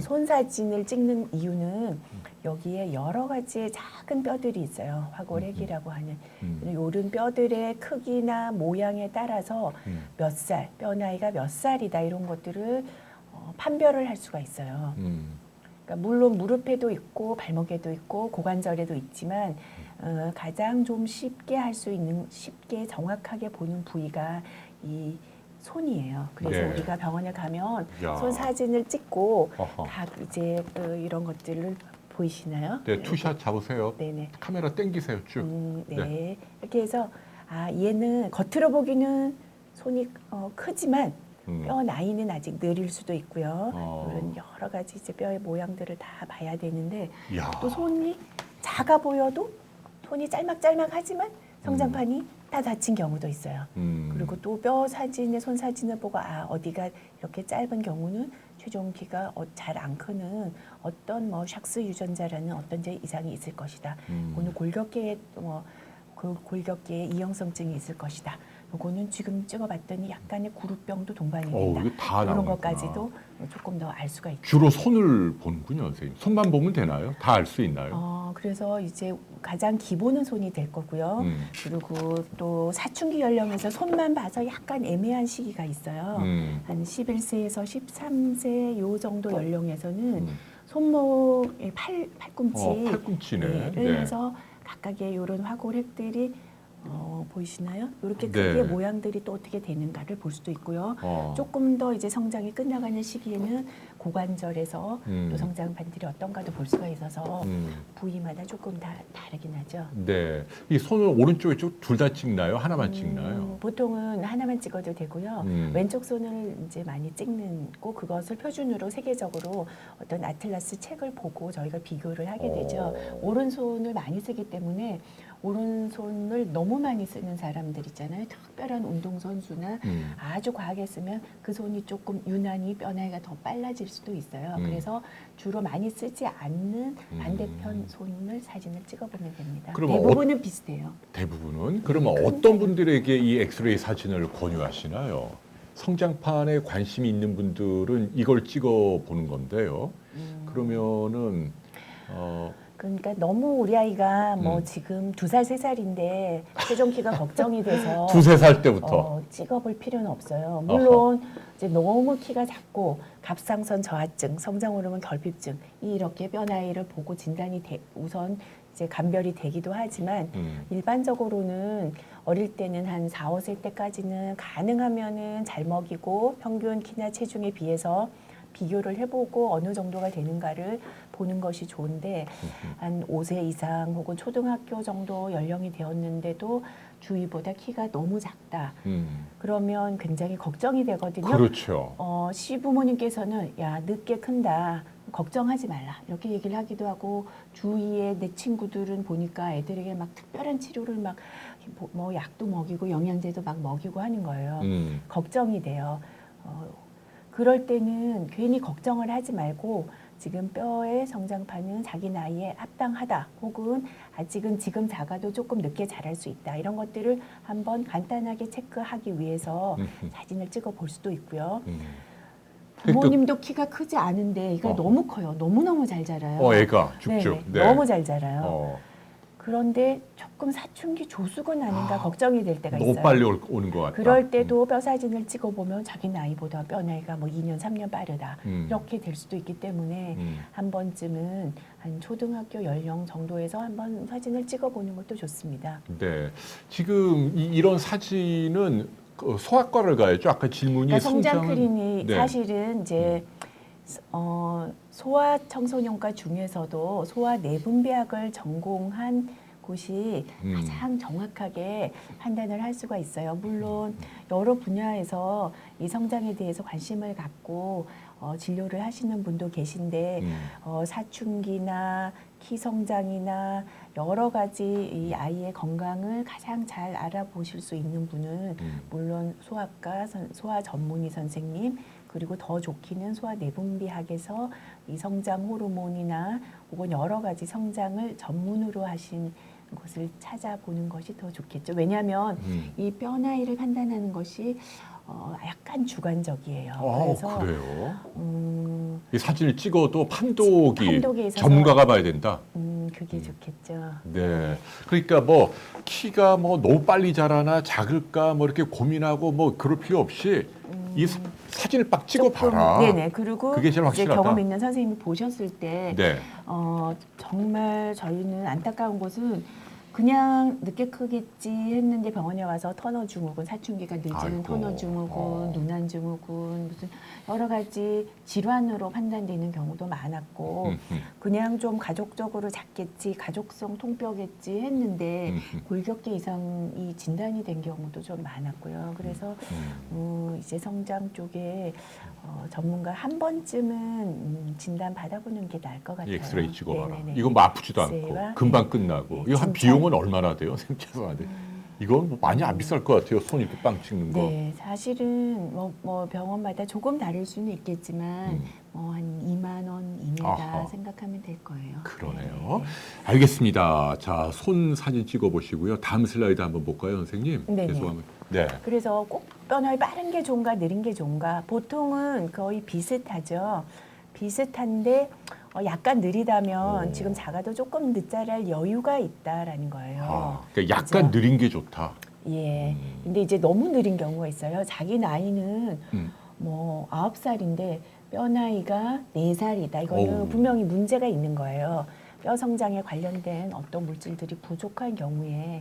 손 사진을 찍는 이유는 여기에 여러 가지의 작은 뼈들이 있어요. 화골액이라고 하는 요런 뼈들의 크기나 모양에 따라서 몇 살, 뼈 나이가 몇 살이다 이런 것들을 판별을 할 수가 있어요. 그러니까 물론 무릎에도 있고 발목에도 있고 고관절에도 있지만 가장 좀 쉽게 할 수 있는 쉽게 정확하게 보는 부위가 이 손이에요. 그래서 네. 우리가 병원에 가면 야. 손 사진을 찍고 어허. 각 이제 이런 것들을 보이시나요? 네, 투샷 잡으세요. 네네. 카메라 당기세요, 쭉. 네. 이렇게 해서 얘는 겉으로 보기는 손이 크지만 뼈 나이는 아직 느릴 수도 있고요. 이런 여러 가지 이제 뼈의 모양들을 다 봐야 되는데 야. 또 손이 작아 보여도 손이 짤막짤막하지만 성장판이 다 다친 경우도 있어요. 그리고 또 뼈 사진에 손 사진을 보고 어디가 이렇게 짧은 경우는 최종 키가 잘 안 크는 어떤 샥스 유전자라는 어떤 이상이 있을 것이다. 오늘 골격계에 그 골격계에 이형성증이 있을 것이다. 요거는 지금 찍어봤더니 약간의 구루병도 동반이 된다. 이거 다 이런 나오는구나. 것까지도 조금 더 알 수가 있죠. 주로 손을 보는군요, 선생님. 손만 보면 되나요? 다 알 수 있나요? 그래서 이제 가장 기본은 손이 될 거고요. 그리고 또 사춘기 연령에서 손만 봐서 약간 애매한 시기가 있어요. 한 11세에서 13세 요 정도 연령에서는 손목의 팔꿈치, 팔꿈치네. 를 해서 각각의 이런 화골획들이 보이시나요? 이렇게 크기의 네. 모양들이 또 어떻게 되는가를 볼 수도 있고요. 어. 조금 더 이제 성장이 끝나가는 시기에는 고관절에서 또 성장 반들이 어떤가도 볼 수가 있어서 부위마다 조금 다 다르긴 하죠. 네. 이 손을 오른쪽 왼쪽 둘 다 찍나요? 하나만 찍나요? 보통은 하나만 찍어도 되고요. 왼쪽 손을 이제 많이 찍고 그것을 표준으로 세계적으로 어떤 아틀라스 책을 보고 저희가 비교를 하게 되죠. 오른손을 많이 쓰기 때문에 오른손을 너무 많이 쓰는 사람들 있잖아요. 특별한 운동선수나 아주 과하게 쓰면 그 손이 조금 유난히 뼈 나이가 더 빨라질 수도 있어요. 그래서 주로 많이 쓰지 않는 반대편 손을 사진을 찍어보면 됩니다. 그러면 대부분은 비슷해요. 대부분은? 그러면 어떤 분들에게 이 엑스레이 사진을 권유하시나요? 성장판에 관심이 있는 분들은 이걸 찍어 보는 건데요. 그러면은 그러니까 너무 우리 아이가 뭐 지금 2살, 3살인데 체중 키가 걱정이 돼서 2, 3살 때부터 찍어볼 필요는 없어요. 물론 이제 너무 키가 작고 갑상선 저하증, 성장 호르몬 결핍증 이렇게 뼈 나이를 보고 진단이 우선 이제 감별이 되기도 하지만 일반적으로는 어릴 때는 한 4, 5살 때까지는 가능하면은 잘 먹이고 평균 키나 체중에 비해서 비교를 해보고 어느 정도가 되는가를 보는 것이 좋은데 한 5세 이상 혹은 초등학교 정도 연령이 되었는데도 주위보다 키가 너무 작다. 그러면 굉장히 걱정이 되거든요. 그렇죠. 시부모님께서는 야 늦게 큰다. 걱정하지 말라. 이렇게 얘기를 하기도 하고 주위에 내 친구들은 보니까 애들에게 막 특별한 치료를 막 뭐 약도 먹이고 영양제도 막 먹이고 하는 거예요. 걱정이 돼요. 그럴 때는 괜히 걱정을 하지 말고 지금 뼈의 성장판은 자기 나이에 합당하다 혹은 아직은 지금 작아도 조금 늦게 자랄 수 있다 이런 것들을 한번 간단하게 체크하기 위해서 사진을 찍어 볼 수도 있고요. 부모님도 키가 크지 않은데 애가 너무 커요. 너무너무 잘 자라요. 애가 쭉쭉. 네. 너무 잘 자라요. 그런데 조금 사춘기 조수건 아닌가 걱정이 될 때가 있어요. 너무 빨리 오는 것 같다. 그럴 때도 뼈 사진을 찍어보면 자기 나이보다 뼈 나이가 뭐 2년, 3년 빠르다. 이렇게 될 수도 있기 때문에 한 번쯤은 한 초등학교 연령 정도에서 한번 사진을 찍어보는 것도 좋습니다. 네. 지금 이런 사진은 소아과를 가야죠. 아까 질문이 그러니까 성장 클리닉 네. 사실은 이제 소아 청소년과 중에서도 소아 내분비학을 전공한 곳이 가장 정확하게 판단을 할 수가 있어요. 물론 여러 분야에서 이 성장에 대해서 관심을 갖고 진료를 하시는 분도 계신데 사춘기나 키 성장이나 여러 가지 이 아이의 건강을 가장 잘 알아보실 수 있는 분은 물론 소아과 소아 전문의 선생님 그리고 더 좋기는 소아 내분비학에서 이 성장 호르몬이나 혹은 여러 가지 성장을 전문으로 하신 곳을 찾아보는 것이 더 좋겠죠. 왜냐하면 이 뼈 나이를 판단하는 것이 약간 주관적이에요. 그래서 그래요? 이 사진을 찍어도 판독이 판독에 있어서 전문가가 봐야 된다. 그게 좋겠죠. 네. 그러니까 뭐 키가 뭐 너무 빨리 자라나 작을까 뭐 이렇게 고민하고 뭐 그럴 필요 없이 이 사진을 빡 찍어봐라. 네네. 그리고 그게 제일 이제 확실하다. 경험 있는 선생님이 보셨을 때 네. 정말 저희는 안타까운 것은 그냥 늦게 크겠지 했는데 병원에 와서 터너 증후군, 사춘기가 늦은 아이고. 터너 증후군, 눈안 증후군, 무슨 여러 가지 질환으로 판단되는 경우도 많았고 그냥 좀 가족적으로 작겠지, 가족성 통뼈겠지 했는데 골격계 이상이 진단이 된 경우도 좀 많았고요. 그래서 이제 성장 쪽에 전문가 한 번쯤은 진단 받아보는 게 나을 것 같아요. 이 엑스레이 찍어봐라. 네네네. 이건 뭐 아프지도 않고 엑스레이와 금방 끝나고. 네, 이거 한 진짜. 비용은 얼마나 돼요? 선생님 죄송한데. 이건 뭐 많이 안 비쌀 것 같아요. 손 이렇게 빵 찍는 거. 네, 사실은 뭐 병원마다 조금 다를 수는 있겠지만 뭐 한 2만 원 이내다 아하. 생각하면 될 거예요. 그러네요. 네. 알겠습니다. 자, 손 사진 찍어 보시고요. 다음 슬라이드 한번 볼까요, 선생님? 네네. 죄송하면. 네. 그래서 꼭 뼈널 빠른 게 좋은가 느린 게 좋은가 보통은 거의 비슷하죠. 비슷한데 약간 느리다면 지금 작아도 조금 늦자랄 여유가 있다라는 거예요. 그러니까 약간 그죠? 느린 게 좋다. 예. 근데 이제 너무 느린 경우가 있어요. 자기 나이는 뭐 9살인데 뼈 나이가 4살이다. 이거는 오. 분명히 문제가 있는 거예요. 뼈 성장에 관련된 어떤 물질들이 부족한 경우에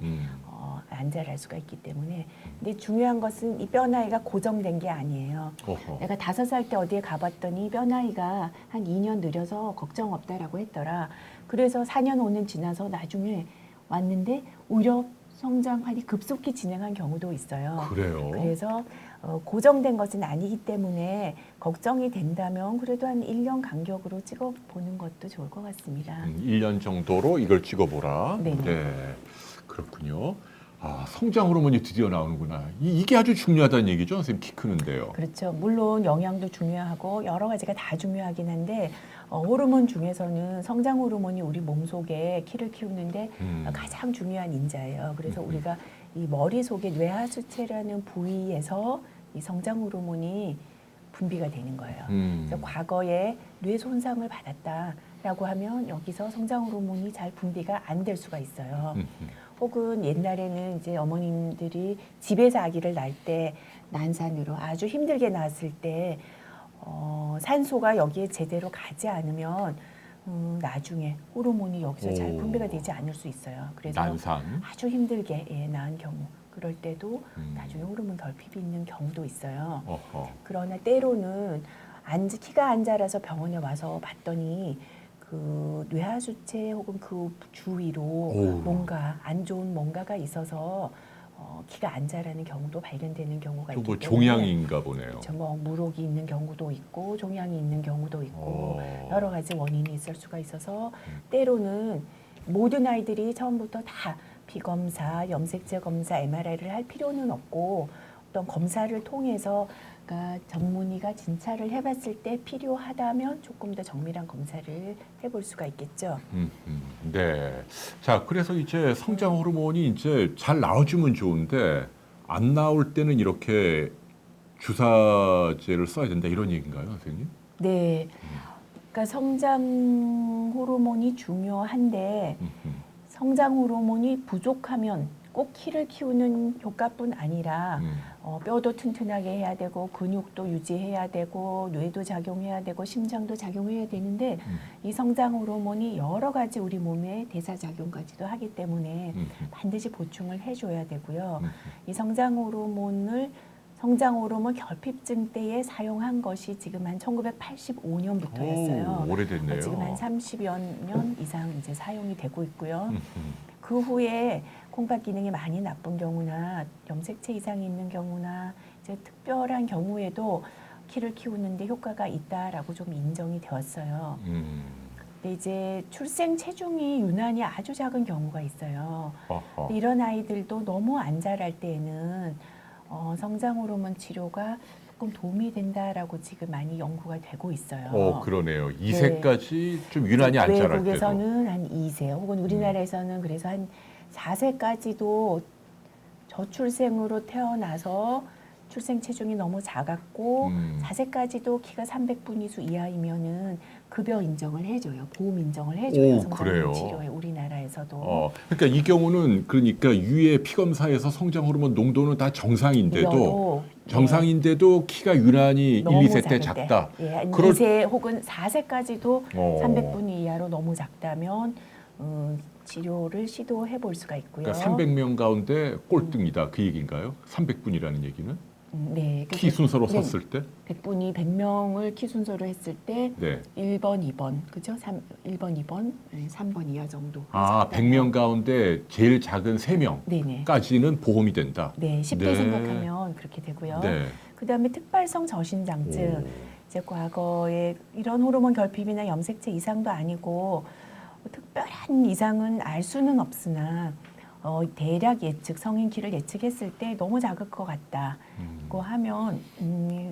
안 자랄 수가 있기 때문에. 근데 중요한 것은 이 뼈 나이가 고정된 게 아니에요. 어허. 내가 5살 때 어디에 가봤더니 뼈 나이가 한 2년 느려서 걱정 없다라고 했더라. 그래서 4년 5년 지나서 나중에 왔는데 오히려 성장환이 급속히 진행한 경우도 있어요. 그래요? 그래서 고정된 것은 아니기 때문에 걱정이 된다면 그래도 한 1년 간격으로 찍어보는 것도 좋을 것 같습니다. 1년 정도로 이걸 찍어보라. 네네. 네, 그렇군요. 아, 성장 호르몬이 드디어 나오는구나. 이게 아주 중요하다는 얘기죠, 선생님. 키 크는데요. 그렇죠. 물론 영양도 중요하고 여러 가지가 다 중요하긴 한데 호르몬 중에서는 성장 호르몬이 우리 몸속에 키를 키우는데 가장 중요한 인자예요. 그래서 우리가 이 머릿속에 뇌하수체라는 부위에서 이 성장 호르몬이 분비가 되는 거예요. 그래서 과거에 뇌 손상을 받았다라고 하면 여기서 성장 호르몬이 잘 분비가 안 될 수가 있어요. 혹은 옛날에는 이제 어머님들이 집에서 아기를 낳을 때 난산으로 아주 힘들게 낳았을 때 산소가 여기에 제대로 가지 않으면 나중에 호르몬이 여기서 잘 분비가 되지 않을 수 있어요. 그래서 난산. 아주 힘들게 낳은 경우 그럴 때도 나중에 호르몬 결핍이 있는 경우도 있어요. 어허. 그러나 때로는 키가 안 자라서 병원에 와서 봤더니 그 뇌하수체 혹은 그 주위로 뭔가 안 좋은 뭔가가 있어서 키가 안 자라는 경우도 발견되는 경우가 있기 뭐 때문에 종양인가 보네요. 그렇죠. 뭐 무록이 있는 경우도 있고 종양이 있는 경우도 있고 여러 가지 원인이 있을 수가 있어서 때로는 모든 아이들이 처음부터 다 피검사, 염색체 검사, MRI를 할 필요는 없고 어떤 검사를 통해서 그러니까 전문의가 진찰을 해봤을 때 필요하다면 조금 더 정밀한 검사를 해볼 수가 있겠죠. 네. 자, 그래서 이제 성장 호르몬이 이제 잘 나와주면 좋은데 안 나올 때는 이렇게 주사제를 써야 된다 이런 얘기인가요, 선생님? 네. 그러니까 성장 호르몬이 중요한데 성장 호르몬이 부족하면 꼭 키를 키우는 효과뿐 아니라 뼈도 튼튼하게 해야 되고 근육도 유지해야 되고 뇌도 작용해야 되고 심장도 작용해야 되는데 이 성장 호르몬이 여러 가지 우리 몸의 대사 작용까지도 하기 때문에 반드시 보충을 해줘야 되고요. 이 성장 호르몬 결핍증 때에 사용한 것이 지금 한 1985년부터였어요. 오래됐네요. 지금 한 30여 년 이상 이제 사용이 되고 있고요. 그 후에 콩팥 기능이 많이 나쁜 경우나 염색체 이상이 있는 경우나 이제 특별한 경우에도 키를 키우는데 효과가 있다라고 좀 인정이 되었어요. 근데 이제 출생 체중이 유난히 아주 작은 경우가 있어요. 근데 이런 아이들도 너무 안 자랄 때에는 성장 호르몬 치료가 조금 도움이 된다라고 지금 많이 연구가 되고 있어요. 그러네요. 2세까지 좀 유난히 안 자랄 때도. 외국에서는 한 2세 혹은 우리나라에서는 그래서 한 4세까지도 저출생으로 태어나서 출생 체중이 너무 작았고 4세까지도 키가 300분위수 이하이면은 급여 인정을 해줘요. 보험 인정을 해줘요. 성장 호르몬 치료에 우리나라에서도. 그러니까 이 경우는 그러니까 유해 피검사에서 성장 호르몬 농도는 다 정상인데도 키가 유난히 1, 2세 때 작다. 예, 2세 혹은 4세까지도 300분 이하로 너무 작다면 치료를 시도해 볼 수가 있고요. 그러니까 300명 가운데 꼴등이다 그 얘기인가요? 300분이라는 얘기는? 네. 키 순서로 섰을 때? 100분이 100명을 키 순서로 했을 때 1번, 2번, 그죠? 1번, 2번, 3번 이하 정도. 100명 가운데 제일 작은 3명까지는 보험이 된다. 네, 10대 생각하면 그렇게 되고요. 그다음에 특발성 저신장증. 이제 과거에 이런 호르몬 결핍이나 염색체 이상도 아니고 특별한 이상은 알 수는 없으나 대략 예측, 성인 키를 예측했을 때 너무 작을 것 같다고 하면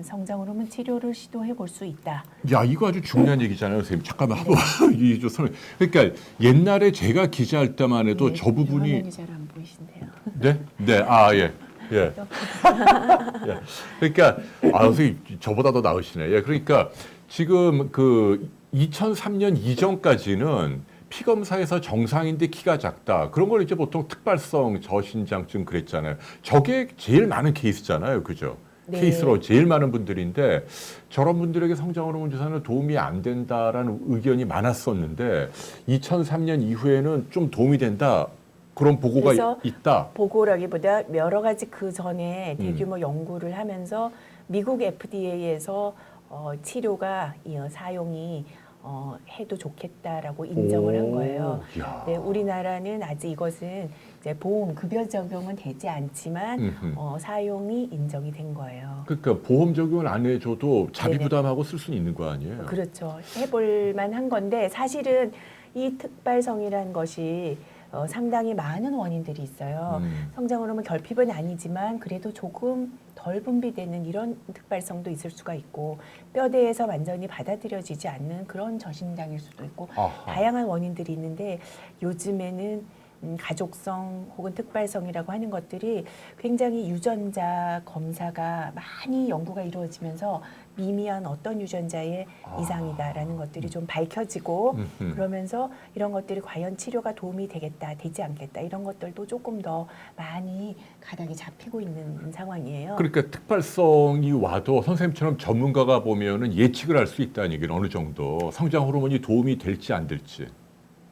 성장 호르몬 치료를 시도해 볼 수 있다. 야, 이거 아주 중요한 얘기잖아요, 선생님. 잠깐만 한번 이좀 설명. 그러니까 옛날에 제가 기자할 때만 해도 저 부분이 화면이 잘 안 보이신데요. 네, 예. 예. 그러니까 선생님 저보다 더 나으시네. 예, 그러니까 지금 그 2003년 이전까지는 피검사에서 정상인데 키가 작다. 그런 걸 이제 보통 특발성 저신장증 그랬잖아요. 저게 제일 많은 케이스잖아요. 그죠? 네. 케이스로 제일 많은 분들인데 저런 분들에게 성장 호르몬 주사는 도움이 안 된다라는 의견이 많았었는데 2003년 이후에는 좀 도움이 된다. 그런 보고가 그래서 있다. 보고라기보다 여러 가지 그 전에 음. 대규모 연구를 하면서 미국 FDA에서 치료가 사용이 해도 좋겠다라고 인정을 한 거예요. 야. 네, 우리나라는 아직 이것은 이제 보험 급여 적용은 되지 않지만 사용이 인정이 된 거예요. 그러니까 보험 적용을 안 해줘도 자비 네네. 부담하고 쓸 수는 있는 거 아니에요? 그렇죠. 해볼 만한 건데 사실은 이 특발성이라는 것이 상당히 많은 원인들이 있어요. 성장 호르몬 결핍은 아니지만 그래도 조금 덜 분비되는 이런 특발성도 있을 수가 있고 뼈대에서 완전히 받아들여지지 않는 그런 저신장일 수도 있고 아하. 다양한 원인들이 있는데 요즘에는 가족성 혹은 특발성이라고 하는 것들이 굉장히 유전자 검사가 많이 연구가 이루어지면서 미미한 어떤 유전자의 이상이다라는 것들이 좀 밝혀지고 그러면서 이런 것들이 과연 치료가 도움이 되겠다, 되지 않겠다 이런 것들도 조금 더 많이 가닥이 잡히고 있는 상황이에요. 그러니까 특발성이 와도 선생님처럼 전문가가 보면은 예측을 할 수 있다는 얘기는 어느 정도 성장 호르몬이 도움이 될지 안 될지.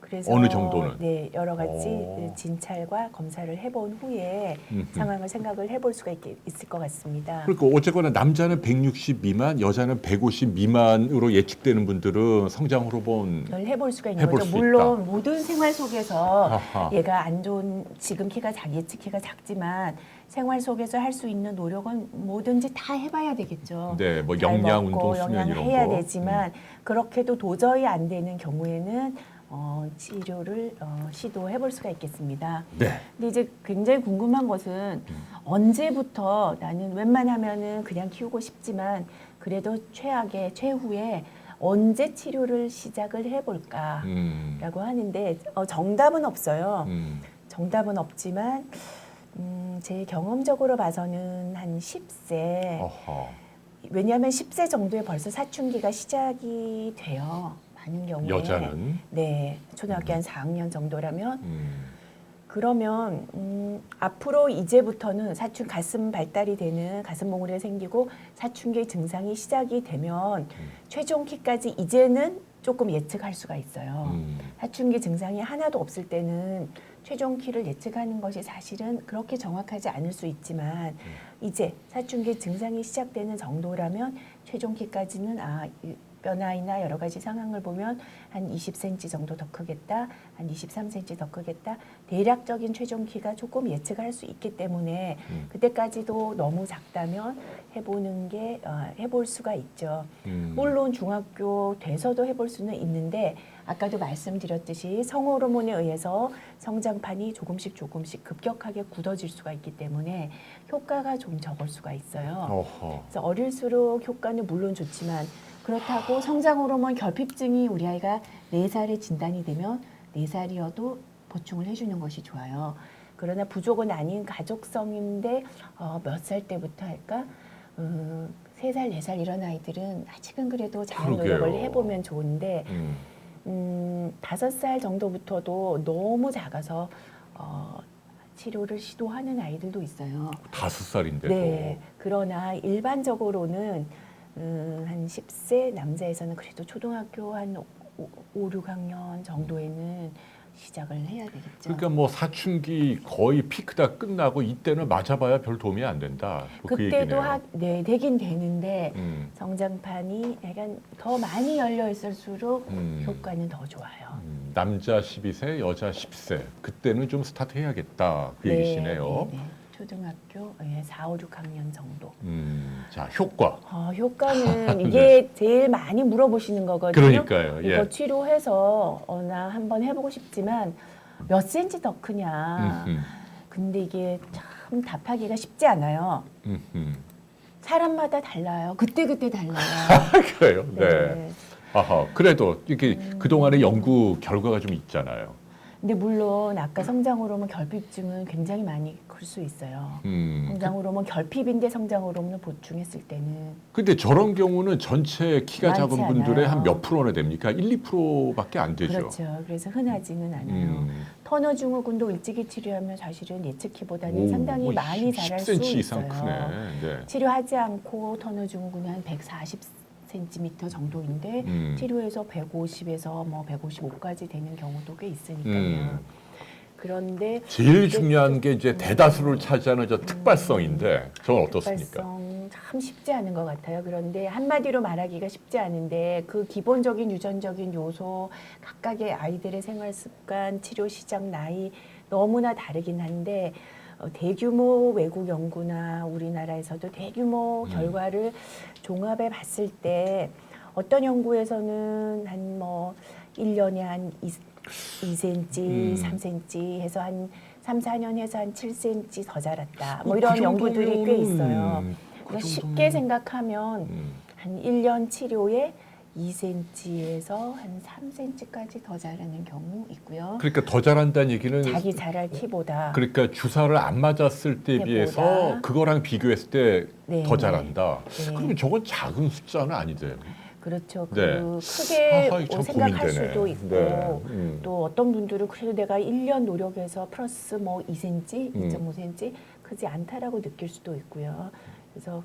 그래서 어느 정도는? 네, 여러 가지 오. 진찰과 검사를 해본 후에 상황을 생각을 해볼 수가 있을 것 같습니다. 그러니까 어쨌거나 남자는 160 미만, 여자는 150 미만으로 예측되는 분들은 성장 호르몬 을 해볼 수가 있는 해볼 거죠. 수 물론 모든 생활 속에서 아하. 얘가 안 좋은 지금 예측 키가 작지만 생활 속에서 할 수 있는 노력은 뭐든지 다 해봐야 되겠죠. 네, 뭐 잘 영양, 먹고 운동, 수면 영양을 이런 해야 거. 되지만 그렇게도 도저히 안 되는 경우에는 치료를 시도해 볼 수가 있겠습니다. 네. 근데 이제 굉장히 궁금한 것은 언제부터 나는 웬만하면은 그냥 키우고 싶지만 그래도 최후에 언제 치료를 시작을 해볼까라고 하는데 정답은 없어요. 정답은 없지만 제 경험적으로 봐서는 한 10세 어허. 왜냐하면 10세 정도에 벌써 사춘기가 시작이 돼요. 많은 경우에 여자는 네 초등학교 한 4학년 정도라면 그러면 앞으로 이제부터는 가슴 발달이 되는 가슴 몽우리가 생기고 사춘기 증상이 시작이 되면 최종 키까지 이제는 조금 예측할 수가 있어요. 사춘기 증상이 하나도 없을 때는 최종 키를 예측하는 것이 사실은 그렇게 정확하지 않을 수 있지만 이제 사춘기 증상이 시작되는 정도라면 최종 키까지는 뼈 나이나 여러 가지 상황을 보면 한 20cm 정도 더 크겠다, 한 23cm 더 크겠다. 대략적인 최종 키가 조금 예측할 수 있기 때문에 그때까지도 너무 작다면 해볼 수가 있죠. 물론 중학교 돼서도 해볼 수는 있는데 아까도 말씀드렸듯이 성호르몬에 의해서 성장판이 조금씩 급격하게 굳어질 수가 있기 때문에 효과가 좀 적을 수가 있어요. 어허. 그래서 어릴수록 효과는 물론 좋지만 그렇다고 성장 호르몬 결핍증이 우리 아이가 4살에 진단이 되면 4살이어도 보충을 해주는 것이 좋아요. 그러나 부족은 아닌 가족성인데 몇 살 때부터 할까? 3살, 4살 이런 아이들은 아직은 그래도 자연 노력을 그러게요. 해보면 좋은데 5살 정도부터도 너무 작아서 치료를 시도하는 아이들도 있어요. 5살인데도. 네. 그러나 일반적으로는 한 10세 남자에서는 그래도 초등학교 한 5, 6학년 정도에는 시작을 해야 되겠죠. 그러니까 뭐 사춘기 거의 피크 다 끝나고 이때는 맞아봐야 별 도움이 안 된다. 뭐 그 그때도 얘기네요. 되긴 되는데 음. 성장판이 약간 더 많이 열려 있을수록 효과는 더 좋아요. 남자 12세, 여자 10세. 그때는 좀 스타트 해야겠다. 그 얘기시네요. 네. 초등학교 4, 5, 6학년 정도. 자, 효과. 효과는 이게 제일 많이 물어보시는 거거든요. 그러니까요. 이거 예. 치료해서 나 한번 해보고 싶지만 몇 센치 더 크냐. 근데 이게 참 답하기가 쉽지 않아요. 사람마다 달라요. 그때 달라요. 그래요. 네. 아하. 그래도 이렇게 그동안의 연구 결과가 좀 있잖아요. 근데 물론 아까 성장 호르몬 결핍증은 굉장히 많이 클 수 있어요. 성장 호르몬 결핍인데 성장 호르몬을 보충했을 때는. 근데 저런 경우는 전체 키가 많지 작은 분들의 않아요. 한 몇 프로나 됩니까? 1, 2%밖에 안 되죠. 그렇죠. 그래서 흔하지는 않아요. 터너 증후군도 일찍이 치료하면 사실은 예측키보다는 상당히 뭐 많이 자랄 수 10cm 있어요. 이상 크네. 네. 치료하지 않고 터너 증후군이 한 140cm 정도인데 치료해서 150에서 뭐 155까지 되는 경우도 꽤 있으니까요. 그런데 제일 중요한 게 이제 대다수를 차지하는 저 특발성인데 저건 어떻습니까? 특발성 참 쉽지 않은 것 같아요. 그런데 한마디로 말하기가 쉽지 않은데 그 기본적인 유전적인 요소 각각의 아이들의 생활 습관, 치료 시작 나이 너무나 다르긴 한데 대규모 외국 연구나 우리나라에서도 대규모 결과를 종합해 봤을 때 어떤 연구에서는 한 뭐 1년에 한 2cm, 3cm 해서 한 3, 4년 해서 한 7cm 더 자랐다. 뭐 이런 연구들이 꽤 있어요. 그러니까 쉽게 생각하면 한 1년 치료에 2cm에서 한 3cm까지 더 자라는 경우 있고요. 그러니까 더 자란다는 얘기는 자기 자랄 키보다. 그러니까 주사를 안 맞았을 때에 비해서 때보다. 그거랑 비교했을 때 더 네, 자란다. 네. 그러면 저건 작은 숫자는 아니죠. 그렇죠. 네. 크게 아하, 참 생각할 고민되네. 수도 있고 네. 또 어떤 분들은 그래도 내가 1년 노력해서 플러스 뭐 2cm, 2.5cm 크지 않다라고 느낄 수도 있고요. 그래서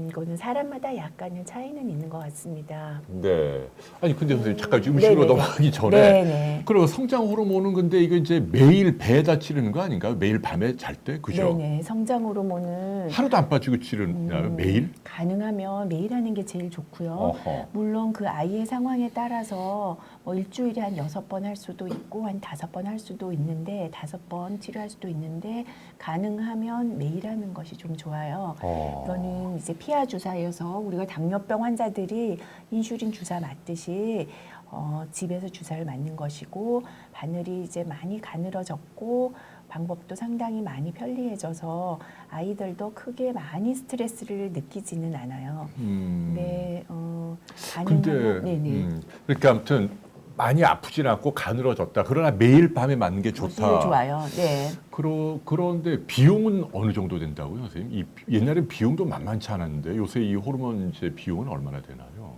그거는 사람마다 약간의 차이는 있는 것 같습니다. 네. 아니 근데 선생님 잠깐 음식으로 넘어가기 전에 네네. 그리고 성장 호르몬은 근데 이거 이제 매일 배에다 치르는 거 아닌가요? 매일 밤에 잘 때 그죠? 네네. 성장 호르몬은 하루도 안 빠지고 치르나요? 매일? 가능하면 매일 하는 게 제일 좋고요. 어허. 물론 그 아이의 상황에 따라서 뭐 일주일에 한 6번 할 수도 있고 한 5번 할 수도 있는데 5번 치료할 수도 있는데 가능하면 매일 하는 것이 좀 좋아요. 이거는 이제 피하 주사여서 우리가 당뇨병 환자들이 인슐린 주사 맞듯이 집에서 주사를 맞는 것이고 바늘이 이제 많이 가늘어졌고 방법도 상당히 많이 편리해져서 아이들도 크게 많이 스트레스를 느끼지는 않아요. 근데 가능하면 네네. 그러니까 아무튼 많이 아프진 않고 가늘어졌다. 그러나 매일 밤에 맞는 게 좋다. 제일 좋아요. 네. 그런데 비용은 어느 정도 된다고요, 선생님? 옛날엔 비용도 만만치 않았는데 요새 이 호르몬 제 비용은 얼마나 되나요?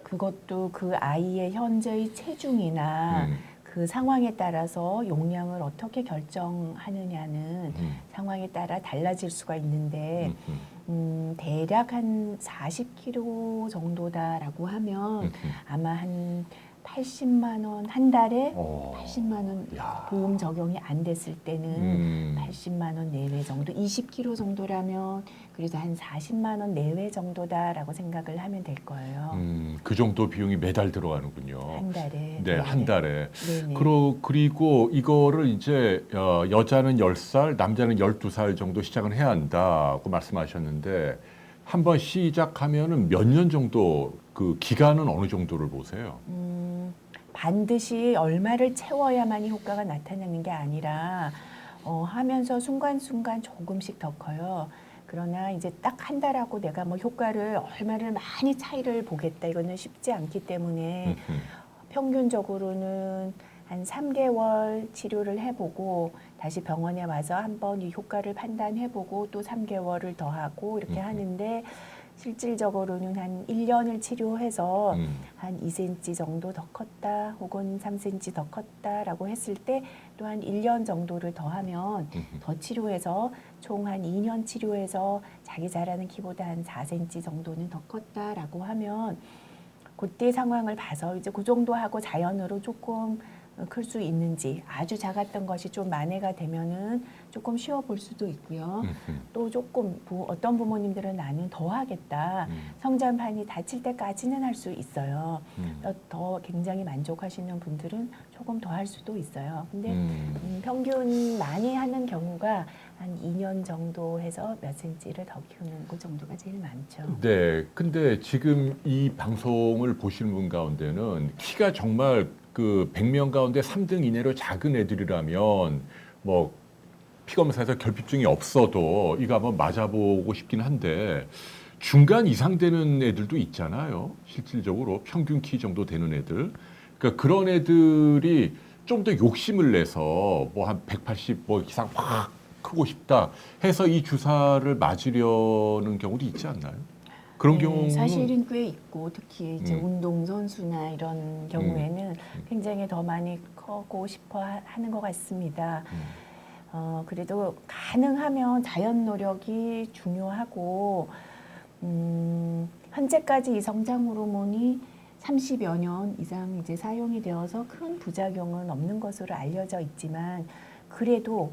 그것도 그 아이의 현재의 체중이나 그 상황에 따라서 용량을 어떻게 결정하느냐는 상황에 따라 달라질 수가 있는데 대략 한 40kg 정도다라고 하면 아마 한 80만 원 한 달에 80만 원 보험 적용이 안 됐을 때는 80만 원 내외 정도 20kg 정도라면 그래도 한 40만 원 내외 정도다라고 생각을 하면 될 거예요. 그 정도 비용이 매달 들어가는군요. 한 달에. 네, 한 달에. 네네. 그리고 이거를 이제 여자는 10살, 남자는 12살 정도 시작을 해야 한다고 말씀하셨는데 한번 시작하면은 몇 년 정도 그 기간은 어느 정도를 보세요? 반드시 얼마를 채워야만이 효과가 나타나는 게 아니라 하면서 순간순간 조금씩 더 커요. 그러나 이제 딱 한 달하고 내가 뭐 효과를 얼마를 많이 차이를 보겠다 이거는 쉽지 않기 때문에 평균적으로는 한 3개월 치료를 해보고 다시 병원에 와서 한번 이 효과를 판단해보고 또 3개월을 더 하고 이렇게 하는데 실질적으로는 한 1년을 치료해서 한 2cm 정도 더 컸다 혹은 3cm 더 컸다라고 했을 때 또 한 1년 정도를 더 하면 더 치료해서 총 한 2년 치료해서 자기 자라는 키보다 한 4cm 정도는 더 컸다라고 하면 그때 상황을 봐서 이제 그 정도 하고 자연으로 조금 클 수 있는지 아주 작았던 것이 좀 만회가 되면은 조금 쉬어 볼 수도 있고요. 또 조금 어떤 부모님들은 나는 더 하겠다. 성장판이 닫힐 때까지는 할 수 있어요. 더 굉장히 만족하시는 분들은 조금 더 할 수도 있어요. 근데 평균 많이 하는 경우가 한 2년 정도 해서 몇 cm를 더 키우는 그 정도가 제일 많죠. 네. 근데 지금 이 방송을 보시는 분 가운데는 키가 정말 그 100명 가운데 3등 이내로 작은 애들이라면 뭐 피검사에서 결핍증이 없어도 이거 한번 맞아보고 싶긴 한데 중간 이상 되는 애들도 있잖아요. 실질적으로 평균 키 정도 되는 애들. 그러니까 그런 애들이 좀 더 욕심을 내서 뭐 한 180 뭐 이상 확 크고 싶다 해서 이 주사를 맞으려는 경우도 있지 않나요? 그런 경우는 사실은 꽤 있고 특히 이제 음. 운동 선수나 이런 경우에는 굉장히 더 많이 커고 싶어 하는 것 같습니다. 그래도 가능하면 자연 노력이 중요하고 현재까지 이 성장 호르몬이 30여 년 이상 이제 사용이 되어서 큰 부작용은 없는 것으로 알려져 있지만 그래도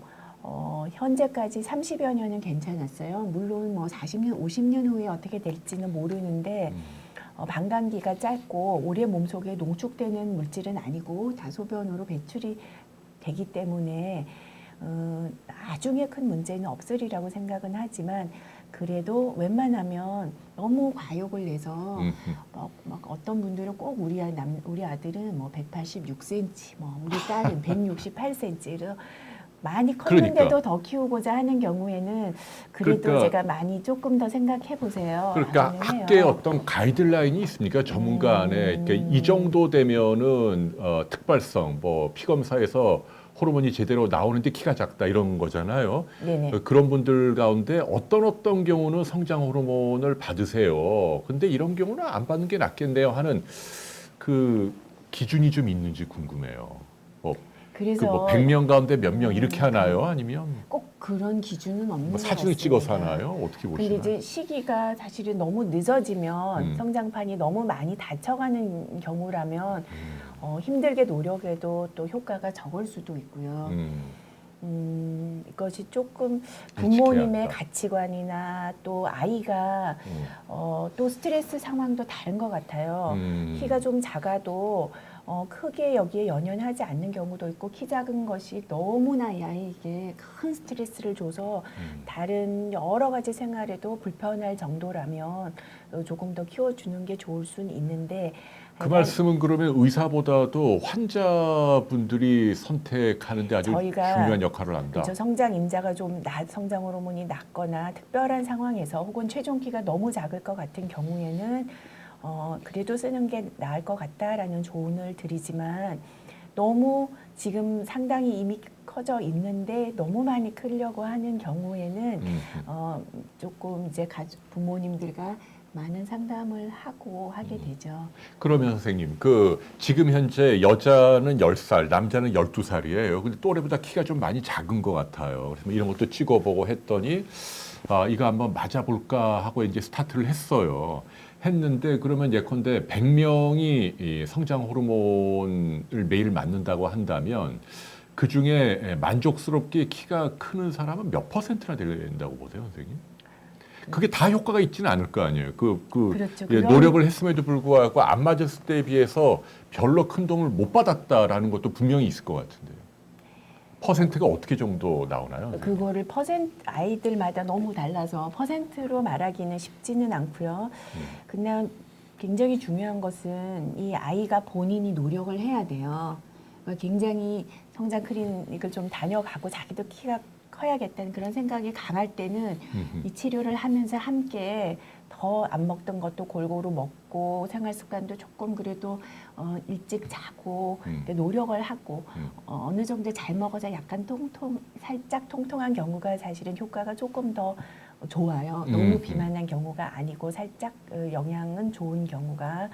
현재까지 30여 년은 괜찮았어요. 물론 뭐 40년, 50년 후에 어떻게 될지는 모르는데 방광기가 짧고 오래 몸속에 농축되는 물질은 아니고 다소변으로 배출이 되기 때문에 나중에 큰 문제는 없으리라고 생각은 하지만 그래도 웬만하면 너무 과욕을 내서 막 어떤 분들은 꼭 우리 아들은 뭐 186cm, 뭐 우리 딸은 168cm를 많이 컸는데도 그러니까. 더 키우고자 하는 경우에는 그래도 그러니까. 제가 많이 조금 더 생각해 보세요. 그러니까 하기는 학계에 해요. 어떤 가이드라인이 있습니까? 전문가 안에 그러니까 이 정도 되면은 특발성 뭐 피검사에서 호르몬이 제대로 나오는데 키가 작다 이런 거잖아요. 네네. 그런 분들 가운데 어떤 경우는 성장 호르몬을 받으세요. 근데 이런 경우는 안 받는 게 낫겠네요 하는 그 기준이 좀 있는지 궁금해요. 뭐 그래서 뭐 100명 가운데 몇 명 이렇게 하나요? 아니면 꼭 그런 기준은 없는 뭐 것 사진을 같습니다. 찍어서 하나요? 어떻게 근데 보시나요? 이제 시기가 사실은 너무 늦어지면 성장판이 너무 많이 다쳐가는 경우라면 힘들게 노력해도 또 효과가 적을 수도 있고요. 이것이 조금 부모님의 한다. 가치관이나 또 아이가 또 스트레스 상황도 다른 것 같아요. 키가 좀 작아도 크게 여기에 연연하지 않는 경우도 있고 키 작은 것이 너무나 이 아이에게 큰 스트레스를 줘서 다른 여러 가지 생활에도 불편할 정도라면 조금 더 키워주는 게 좋을 수는 있는데 그 말씀은 그러면 의사보다도 환자분들이 선택하는데 아주 저희가 중요한 역할을 한다. 그렇죠. 성장 임자가 좀 성장 호르몬이 낮거나 특별한 상황에서 혹은 체중 키가 너무 작을 것 같은 경우에는 그래도 쓰는 게 나을 것 같다라는 조언을 드리지만 너무 지금 상당히 이미 커져 있는데 너무 많이 크려고 하는 경우에는 조금 이제 부모님들과 많은 상담을 하게 되죠. 그러면 선생님, 지금 현재 여자는 10살, 남자는 12살이에요. 근데 또래보다 키가 좀 많이 작은 것 같아요. 그래서 이런 것도 찍어보고 했더니 이거 한번 맞아볼까 하고 이제 스타트를 했어요. 했는데 그러면 예컨대 100명이 성장 호르몬을 매일 맞는다고 한다면 그 중에 만족스럽게 키가 크는 사람은 몇 퍼센트나 된다고 보세요, 선생님? 그게 다 효과가 있지는 않을 거 아니에요. 그렇죠. 예, 노력을 했음에도 불구하고 안 맞았을 때에 비해서 별로 큰 도움을 못 받았다라는 것도 분명히 있을 것 같은데요. 퍼센트가 어떻게 정도 나오나요? 그거를 아이들마다 너무 달라서 퍼센트로 말하기는 쉽지는 않고요. 그냥 굉장히 중요한 것은 이 아이가 본인이 노력을 해야 돼요. 그러니까 굉장히 성장 클리닉을 좀 다녀가고 자기도 키가 커야겠다는 그런 생각이 강할 때는 이 치료를 하면서 함께 더 안 먹던 것도 골고루 먹고 생활 습관도 조금 그래도 일찍 자고 노력을 하고 어느 정도 잘 먹어서 약간 살짝 통통한 경우가 사실은 효과가 조금 더 좋아요. 너무 비만한 경우가 아니고 살짝 영양은 좋은 경우가.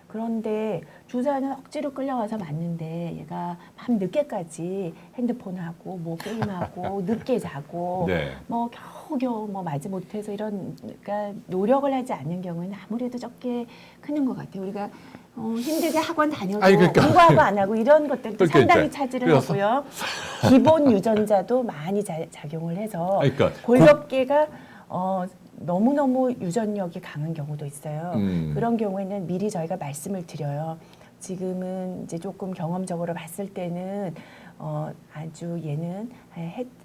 그런데 주사는 억지로 끌려와서 맞는데 얘가 밤 늦게까지 핸드폰 하고 뭐 게임하고 늦게 자고 네. 뭐 겨우겨우 뭐 맞지 못해서 이런 그러니까 노력을 하지 않는 경우는 아무래도 적게 크는 것 같아요. 우리가 힘들게 학원 다녀도 공부하고 안 하고 이런 것들도 그러니까 상당히 차지를 하고요. 기본 유전자도 많이 작용을 해서 그러니까 골격계가 너무너무 유전력이 강한 경우도 있어요. 그런 경우에는 미리 저희가 말씀을 드려요. 지금은 이제 조금 경험적으로 봤을 때는 아주 얘는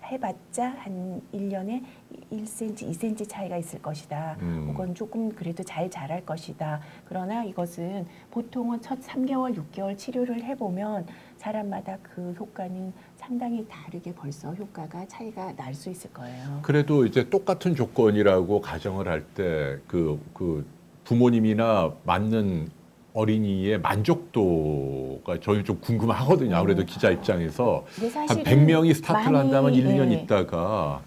해봤자 한 1년에 1cm, 2cm 차이가 있을 것이다. 혹은 조금 그래도 잘 자랄 것이다. 그러나 이것은 보통은 첫 3개월, 6개월 치료를 해보면 사람마다 그 효과는 상당히 다르게 벌써 효과가 차이가 날 수 있을 거예요. 그래도 이제 똑같은 조건이라고 가정을 할 때 그 부모님이나 맞는 어린이의 만족도가 저희 좀 궁금하거든요. 아무래도 기자 입장에서 근데 한 사실은 100명이 스타트를 많이, 한다면 1, 2년 네. 있다가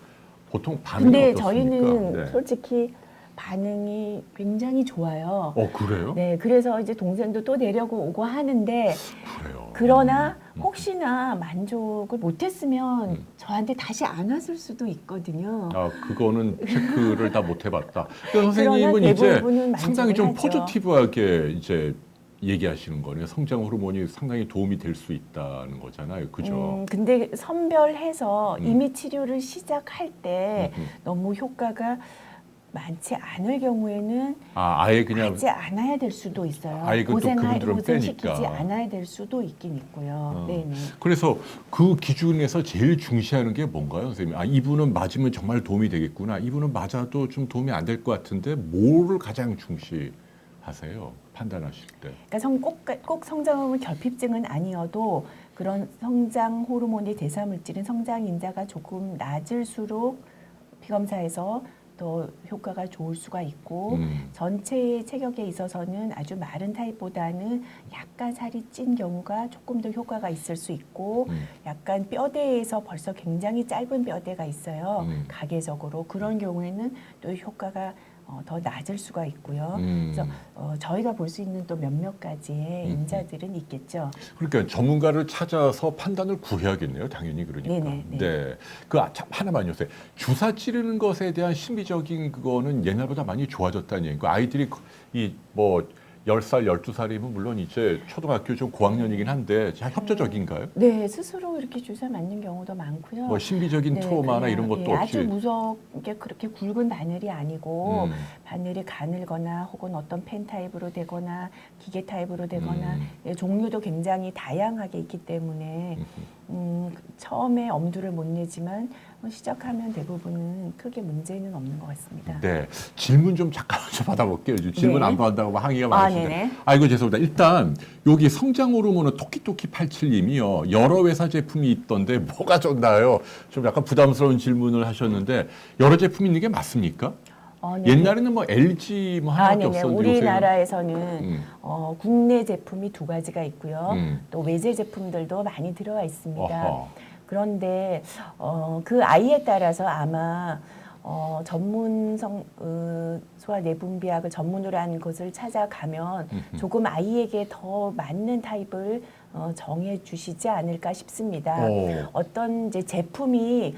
보통 반응이 근데 어떻습니까? 저희는 네. 솔직히 반응이 굉장히 좋아요. 그래요? 네, 그래서 이제 동생도 또 내려고 오고 하는데 그래요. 그러나 혹시나 만족을 못했으면 음. 저한테 다시 안 왔을 수도 있거든요. 그거는 체크를 다 못 해봤다. 그러니까 그러나 선생님은 이제 대부분은 상당히 좀 만족을 하죠. 포지티브하게 이제 얘기하시는 거네요. 성장 호르몬이 상당히 도움이 될 수 있다는 거잖아요. 그죠? 근데 선별해서 음. 이미 치료를 시작할 때 음흠. 너무 효과가 많지 않을 경우에는 아예 그냥 하지 않아야 될 수도 있어요. 아예 그또 그분들은 고생시키지 빼니까. 않아야 될 수도 있긴 있고요. 네네. 그래서 그 기준에서 제일 중시하는 게 뭔가요, 선생님? 이분은 맞으면 정말 도움이 되겠구나. 이분은 맞아도 좀 도움이 안 될 것 같은데 뭐를 가장 중시하세요? 판단하실 때. 그러니까 꼭 성장 호르몬 결핍증은 아니어도 그런 성장 호르몬의 대사 물질인 성장 인자가 조금 낮을수록 피검사에서 더 효과가 좋을 수가 있고 전체의 체격에 있어서는 아주 마른 타입보다는 약간 살이 찐 경우가 조금 더 효과가 있을 수 있고 약간 뼈대에서 벌써 굉장히 짧은 뼈대가 있어요. 가계적으로 그런 경우에는 또 효과가 더 낮을 수가 있고요. 그래서 저희가 볼 수 있는 또 몇몇 가지의 인자들은 있겠죠. 그러니까 전문가를 찾아서 판단을 구해야겠네요. 당연히 그러니까. 네네. 네. 참 하나만 요새 주사 찌르는 것에 대한 심리적인 그거는 옛날보다 많이 좋아졌다는 얘기고 아이들이 이뭐 10살, 12살이면 물론 이제 초등학교 좀 고학년이긴 한데 협조적인가요? 네, 스스로 이렇게 주사 맞는 경우도 많고요. 뭐 심리적인 트라우마나 이런 것도 없이 아주 무섭게 그렇게 굵은 바늘이 아니고 바늘이 가늘거나 혹은 어떤 펜 타입으로 되거나 기계 타입으로 되거나 종류도 굉장히 다양하게 있기 때문에 처음에 엄두를 못 내지만 시작하면 대부분은 크게 문제는 없는 것 같습니다. 네. 질문 좀 잠깐만 좀 받아볼게요. 질문 네. 안 받는다고 항의가 많으신데. 네네. 이거 죄송합니다. 일단 여기 성장 호르몬은 토끼토끼 87님이요. 여러 회사 제품이 있던데 뭐가 좋나요? 좀 약간 부담스러운 질문을 하셨는데 여러 제품이 있는 게 맞습니까? 네. 옛날에는 뭐 LG 뭐 하나밖에 없었는데 우리나라에서는 국내 제품이 2가지가 있고요. 또 외제 제품들도 많이 들어와 있습니다. 어허. 그런데 그 아이에 따라서 아마 전문 소아내분비학을 전문으로 한 곳을 찾아가면 조금 아이에게 더 맞는 타입을 정해 주시지 않을까 싶습니다. 어떤 이제 제품이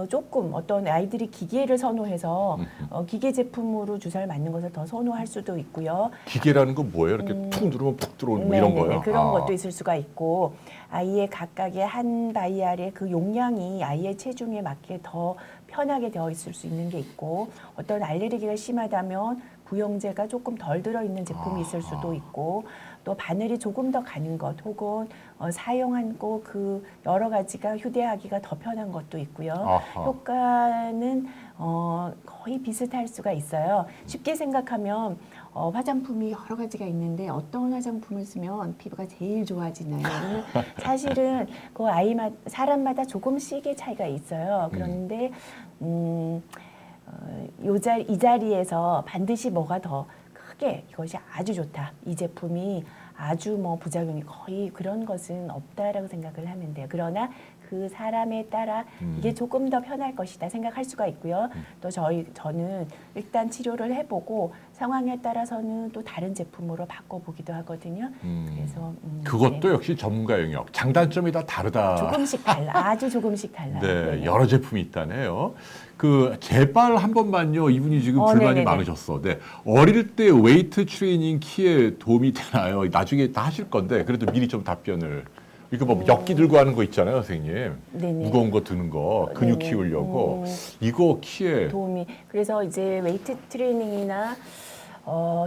조금 어떤 아이들이 기계를 선호해서 기계 제품으로 주사를 맞는 것을 더 선호할 수도 있고요. 기계라는 건 뭐예요? 이렇게 툭 누르면 푹 들어오는 뭐 이런 거요? 그런 것도 있을 수가 있고 아이의 각각의 한 바이알의 그 용량이 아이의 체중에 맞게 더 편하게 되어 있을 수 있는 게 있고 어떤 알레르기가 심하다면 부용제가 조금 덜 들어있는 제품이 있을 수도 있고 또 바늘이 조금 더 가는 것 혹은 사용한 그 여러 가지가 휴대하기가 더 편한 것도 있고요. 효과는 거의 비슷할 수가 있어요. 쉽게 생각하면 화장품이 여러 가지가 있는데 어떤 화장품을 쓰면 피부가 제일 좋아지나요? 사실은 그 사람마다 조금씩의 차이가 있어요. 그런데 이 자리에서 반드시 뭐가 더 크게 이것이 아주 좋다. 이 제품이 아주 뭐 부작용이 거의 그런 것은 없다라고 생각을 하면 돼요. 그러나 그 사람에 따라 이게 조금 더 편할 것이다 생각할 수가 있고요. 또 저는 일단 치료를 해보고 상황에 따라서는 또 다른 제품으로 바꿔보기도 하거든요. 그래서 그것도 역시 전문가 영역. 장단점이 다 다르다. 조금씩 달라. 아주 조금씩 달라요. 네, 여러 제품이 있다네요. 제발 한 번만요. 이분이 지금 불만이 네네네. 많으셨어. 네. 어릴 때 웨이트 트레이닝 키에 도움이 되나요? 나중에 다 하실 건데 그래도 미리 좀 답변을. 이거 뭐 역기 들고 하는 거 있잖아요, 선생님. 네네. 무거운 거 드는 거, 근육 네네. 키우려고. 이거 키에 도움이. 그래서 이제 웨이트 트레이닝이나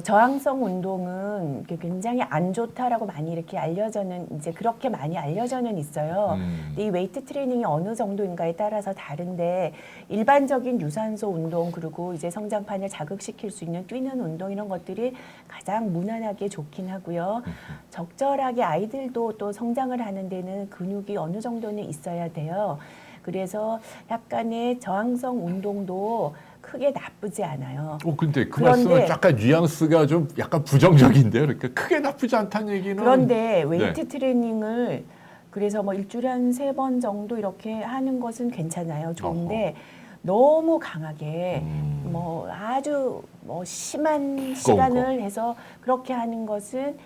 저항성 운동은 굉장히 안 좋다라고 많이 이렇게 이제 그렇게 많이 알려져는 있어요. 근데 이 웨이트 트레이닝이 어느 정도인가에 따라서 다른데 일반적인 유산소 운동 그리고 이제 성장판을 자극시킬 수 있는 뛰는 운동 이런 것들이 가장 무난하게 좋긴 하고요. 적절하게 아이들도 또 성장을 하는 데는 근육이 어느 정도는 있어야 돼요. 그래서 약간의 저항성 운동도 크게 나쁘지 않아요. 근데 그 그런데- 말씀은 약간 뉘앙스가 좀 약간 부정적인데요. 그러니까 크게 나쁘지 않다는 얘기는. 그런데 웨이트 트레이닝을 그래서 뭐 일주일에 한 3번 정도 이렇게 하는 것은 괜찮아요. 좋은데 너무 강하게 뭐 아주 뭐 심한 시간을 해서 그렇게 하는 것은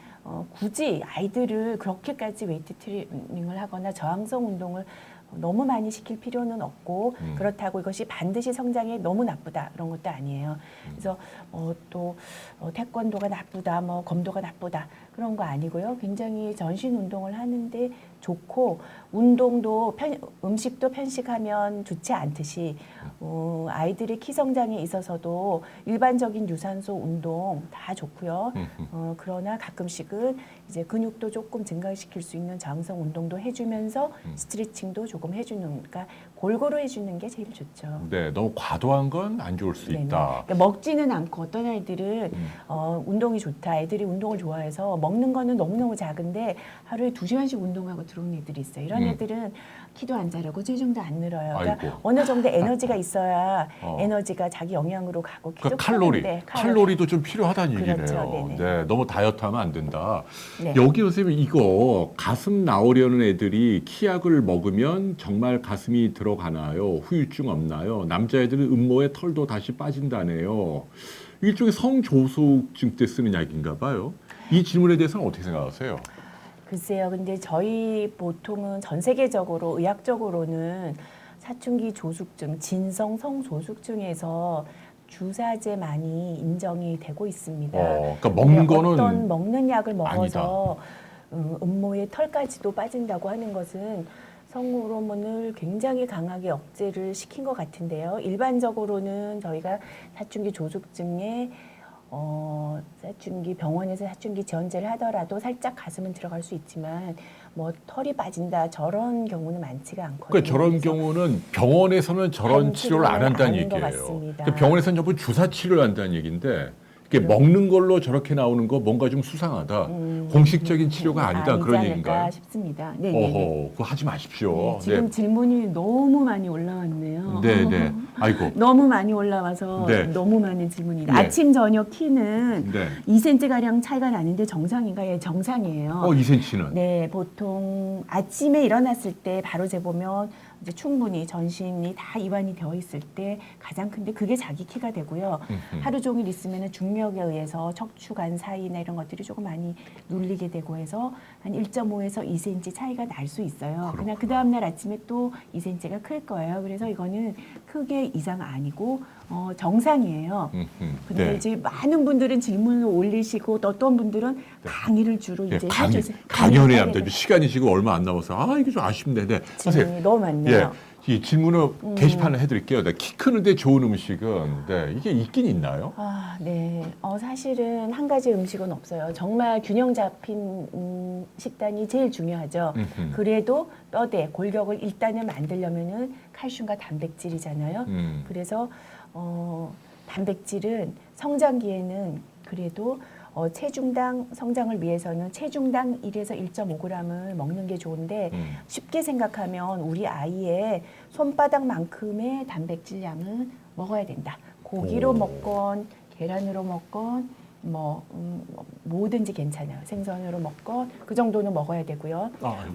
굳이 아이들을 그렇게까지 웨이트 트레이닝을 하거나 저항성 운동을 너무 많이 시킬 필요는 없고 그렇다고 이것이 반드시 성장에 너무 나쁘다 그런 것도 아니에요. 그래서 또 태권도가 나쁘다, 뭐 검도가 나쁘다 그런 거 아니고요. 굉장히 전신 운동을 하는데 좋고 운동도 음식도 편식하면 좋지 않듯이 아이들의 키 성장에 있어서도 일반적인 유산소 운동 다 좋고요. 그러나 가끔씩은 이제 근육도 조금 증가시킬 수 있는 저항성 운동도 해주면서 스트레칭도 조금 해주는, 그러니까 골고루 해주는 게 제일 좋죠. 네, 너무 과도한 건 안 좋을 수 네네. 있다. 그러니까 먹지는 않고 어떤 아이들은 운동이 좋다. 애들이 운동을 좋아해서 먹는 거는 너무너무 작은데 하루에 2시간씩 운동하고 들어오는 애들이 있어요. 이런 애들은 키도 안 자라고 체중도 안 늘어요. 그러니까 아이고. 어느 정도 에너지가 있어야 에너지가 자기 영양으로 가고 키도 그러니까 크는데 칼로리도 좀 필요하다는 그렇죠. 얘기네요. 네네. 네, 너무 다이어트하면 안 된다. 네. 여기 선생님 이거 가슴 나오려는 애들이 키약을 먹으면 정말 가슴이 들어가나요? 후유증 없나요? 남자애들은 음모에 털도 다시 빠진다네요. 일종의 성조숙증 때 쓰는 약인가 봐요. 이 질문에 대해서는 어떻게 생각하세요? 글쎄요. 근데 저희 보통은 전 세계적으로 의학적으로는 사춘기 조숙증, 진성 성조숙증에서 주사제 많이 인정이 되고 있습니다. 그러니까 먹는 근데 거는 어떤 먹는 약을 먹어서 음모의 털까지도 빠진다고 하는 것은 성호르몬을 굉장히 강하게 억제를 시킨 것 같은데요. 일반적으로는 저희가 사춘기 조숙증에 사춘기 병원에서 사춘기 지원제를 하더라도 살짝 가슴은 들어갈 수 있지만 뭐 털이 빠진다 저런 경우는 많지가 않거든요. 그러니까 저런 그래서 경우는 병원에서는 저런 한 치료를 안 한다는 아닌 것 얘기예요. 같습니다. 그러니까 병원에서는 전부 주사 치료를 한다는 얘기인데 이게 먹는 걸로 저렇게 나오는 거 뭔가 좀 수상하다. 공식적인 치료가 아니다 아니지 그런 않을까 얘기인가요? 싶습니다. 네네네. 그거 하지 마십시오. 네, 지금 질문이 너무 많이 올라왔네요. 네, 네. 아이고. 너무 많이 올라와서 네. 너무 많은 질문이. 네. 아침 저녁 키는 네. 2cm 가량 차이가 나는데 정상인가요? 예, 정상이에요. 2cm는. 네, 보통 아침에 일어났을 때 바로 재보면 이제 충분히 전신이 다 이완이 되어 있을 때 가장 큰데 그게 자기 키가 되고요. 하루 종일 있으면 중력에 의해서 척추관 사이나 이런 것들이 조금 많이 눌리게 되고 해서 한 1.5에서 2cm 차이가 날 수 있어요. 그러나 그 다음 날 아침에 또 2cm가 클 거예요. 그래서 이거는 크게 이상 아니고 정상이에요. 근데 네. 이제 많은 분들은 질문을 올리시고 또 어떤 분들은 강의를 주로 예, 이제 강연해야 해주세요. 합니다. 시간이 지금 얼마 안 남아서 이게 좀 아쉽네. 네. 선생님. 질문이 너무 많네요. 예. 이 질문을 게시판을 해드릴게요. 네, 키 크는데 좋은 음식은 이게 있긴 있나요? 네. 사실은 한 가지 음식은 없어요. 정말 균형 잡힌 식단이 제일 중요하죠. 그래도 뼈대, 골격을 일단은 만들려면은 칼슘과 단백질이잖아요. 그래서 단백질은 성장기에는 그래도 체중당 성장을 위해서는 체중당 1에서 1.5g을 먹는 게 좋은데 쉽게 생각하면 우리 아이의 손바닥만큼의 단백질 양은 먹어야 된다. 고기로 먹건 계란으로 먹건 뭐든지 괜찮아요. 생선으로 먹건 그 정도는 먹어야 되고요.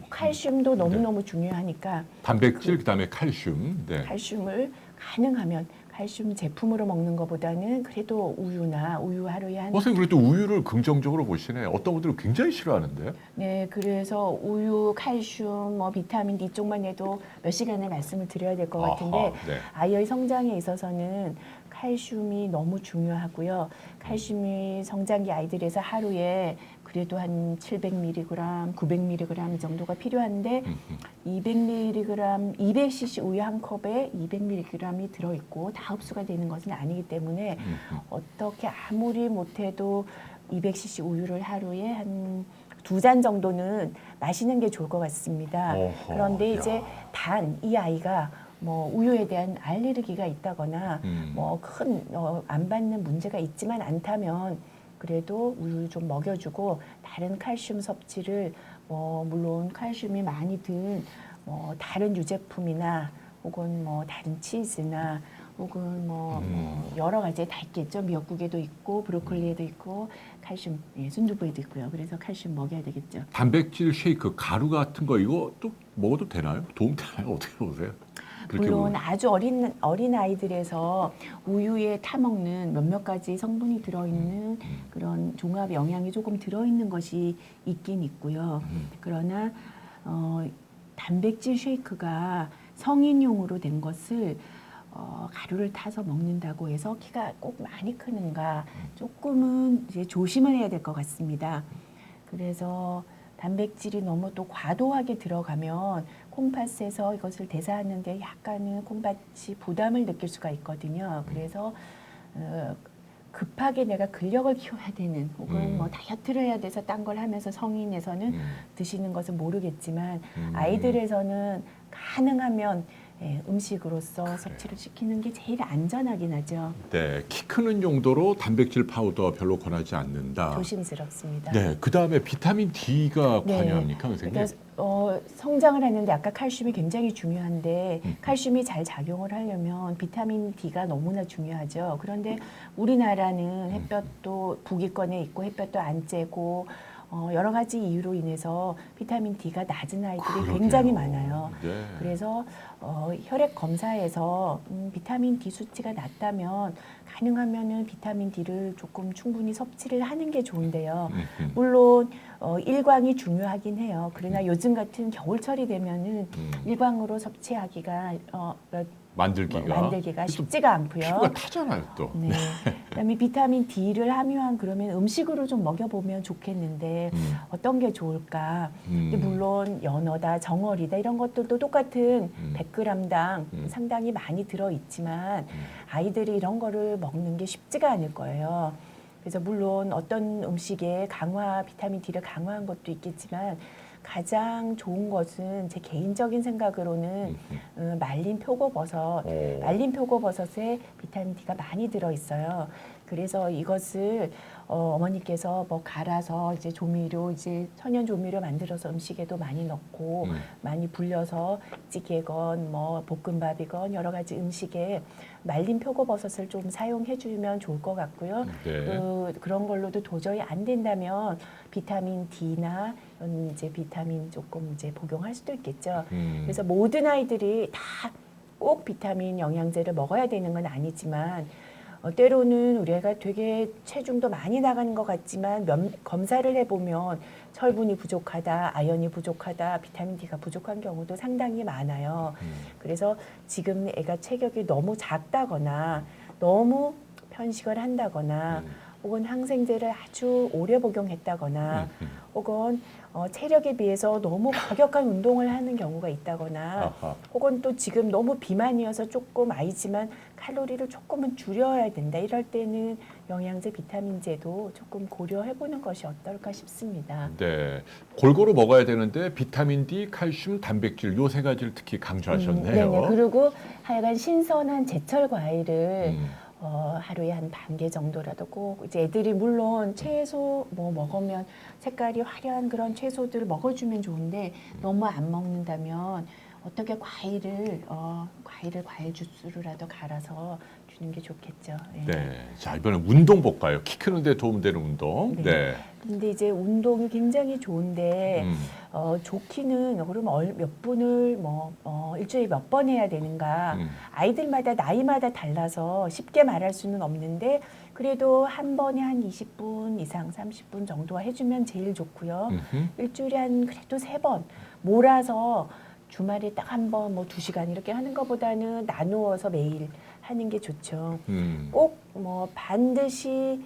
칼슘도 너무너무 중요하니까 단백질 그다음에 칼슘. 네. 칼슘을 가능하면 칼슘 제품으로 먹는 것보다는 그래도 우유나 우유 하루에 한 선생님 그래도 우유를 긍정적으로 보시네. 어떤 분들은 굉장히 싫어하는데. 네, 그래서 우유, 칼슘, 비타민 D 쪽만 해도 몇 시간을 말씀을 드려야 될 것 같은데 네. 아이의 성장에 있어서는 칼슘이 너무 중요하고요. 칼슘이 성장기 아이들에서 하루에 그래도 한 700mg, 900mg 정도가 필요한데 200mg, 200cc 우유 한 컵에 200mg이 들어있고 다 흡수가 되는 것은 아니기 때문에 어떻게 아무리 못해도 200cc 우유를 하루에 한 2잔 정도는 마시는 게 좋을 것 같습니다. 그런데 이제 단 이 아이가 우유에 대한 알레르기가 있다거나 큰 안 받는 문제가 있지만 않다면 그래도 우유 좀 먹여주고 다른 칼슘 섭취를 물론 칼슘이 많이 든 다른 유제품이나 혹은 다른 치즈나 혹은 뭐 여러 가지에 다 있겠죠. 미역국에도 있고 브로콜리에도 있고 칼슘, 순두부에도 있고요. 그래서 칼슘 먹여야 되겠죠. 단백질 쉐이크, 가루 같은 거 이거 또 먹어도 되나요? 도움 되나요? 어떻게 보세요? 물론 아주 어린 아이들에서 우유에 타 먹는 몇몇 가지 성분이 들어있는 그런 종합 영양이 조금 들어있는 것이 있긴 있고요. 그러나 단백질 쉐이크가 성인용으로 된 것을 가루를 타서 먹는다고 해서 키가 꼭 많이 크는가 조금은 이제 조심을 해야 될 것 같습니다. 그래서 단백질이 너무 또 과도하게 들어가면 콩팥에서 이것을 대사하는데 약간은 콩팥이 부담을 느낄 수가 있거든요. 그래서 급하게 내가 근력을 키워야 되는 혹은 뭐 다이어트를 해야 돼서 딴 걸 하면서 성인에서는 드시는 것은 모르겠지만 아이들에서는 가능하면 음식으로서 섭취를 시키는 게 제일 안전하긴 하죠. 네, 키 크는 용도로 단백질 파우더 별로 권하지 않는다. 조심스럽습니다. 네, 그 다음에 비타민 D가 네. 관여합니까, 선생님? 그러니까 성장을 하는데 아까 칼슘이 굉장히 중요한데 칼슘이 잘 작용을 하려면 비타민 D가 너무나 중요하죠. 그런데 우리나라는 햇볕도 북위권에 있고 햇볕도 안 쬐고 여러 가지 이유로 인해서 비타민 D가 낮은 아이들이 그러게요. 굉장히 많아요. 네. 그래서 혈액 검사에서 비타민 D 수치가 낮다면 가능하면은 비타민 D를 조금 충분히 섭취를 하는 게 좋은데요. 물론 일광이 중요하긴 해요. 그러나 요즘 같은 겨울철이 되면은 일광으로 섭취하기가 만들기가 쉽지가 않고요. 피부가 타잖아요, 또. 네. 그다음에 비타민 D를 함유한 그러면 음식으로 좀 먹여보면 좋겠는데 어떤 게 좋을까? 근데 물론 연어다, 정어리다 이런 것들도 똑같은 100g당 상당히 많이 들어있지만 아이들이 이런 거를 먹는 게 쉽지가 않을 거예요. 그래서 물론 어떤 음식에 비타민 D를 강화한 것도 있겠지만 가장 좋은 것은 제 개인적인 생각으로는 말린 표고버섯, 말린 표고버섯에 비타민 D가 많이 들어 있어요. 그래서 이것을 어머니께서 뭐 갈아서 이제 천연 조미료 만들어서 음식에도 많이 넣고 많이 불려서 찌개건 뭐 볶음밥이건 여러 가지 음식에 말린 표고버섯을 좀 사용해 주면 좋을 것 같고요. 네. 그런 걸로도 도저히 안 된다면 비타민 D나 이제 비타민 조금 이제 복용할 수도 있겠죠. 그래서 모든 아이들이 다 꼭 비타민 영양제를 먹어야 되는 건 아니지만 때로는 우리 애가 되게 체중도 많이 나가는 것 같지만 검사를 해보면 철분이 부족하다, 아연이 부족하다, 비타민 D가 부족한 경우도 상당히 많아요. 그래서 지금 애가 체격이 너무 작다거나 너무 편식을 한다거나 혹은 항생제를 아주 오래 복용했다거나 혹은 체력에 비해서 너무 과격한 운동을 하는 경우가 있다거나 혹은 또 지금 너무 비만이어서 조금 아이지만 칼로리를 조금은 줄여야 된다. 이럴 때는 영양제, 비타민제도 조금 고려해보는 것이 어떨까 싶습니다. 네, 골고루 먹어야 되는데 비타민 D, 칼슘, 단백질 요 세 가지를 특히 강조하셨네요. 네네. 그리고 하여간 신선한 제철 과일을 하루에 한 반 개 정도라도 꼭 이제 애들이 물론 채소 뭐 먹으면 색깔이 화려한 그런 채소들을 먹어주면 좋은데 너무 안 먹는다면 어떻게 과일 주스로라도 갈아서 주는 게 좋겠죠. 네. 네, 자 이번엔 운동 볼까요? 키 크는데 도움되는 운동. 네. 네. 근데 이제 운동이 굉장히 좋은데 좋기는 그러면 몇 분을 일주일에 몇 번 해야 되는가? 아이들마다 나이마다 달라서 쉽게 말할 수는 없는데 그래도 한 번에 한 20분 이상 30분 정도 해주면 제일 좋고요. 일주일에 한 그래도 3번 몰아서 주말에 딱 한 번 뭐 2시간 이렇게 하는 것보다는 나누어서 매일 하는 게 좋죠. 꼭 반드시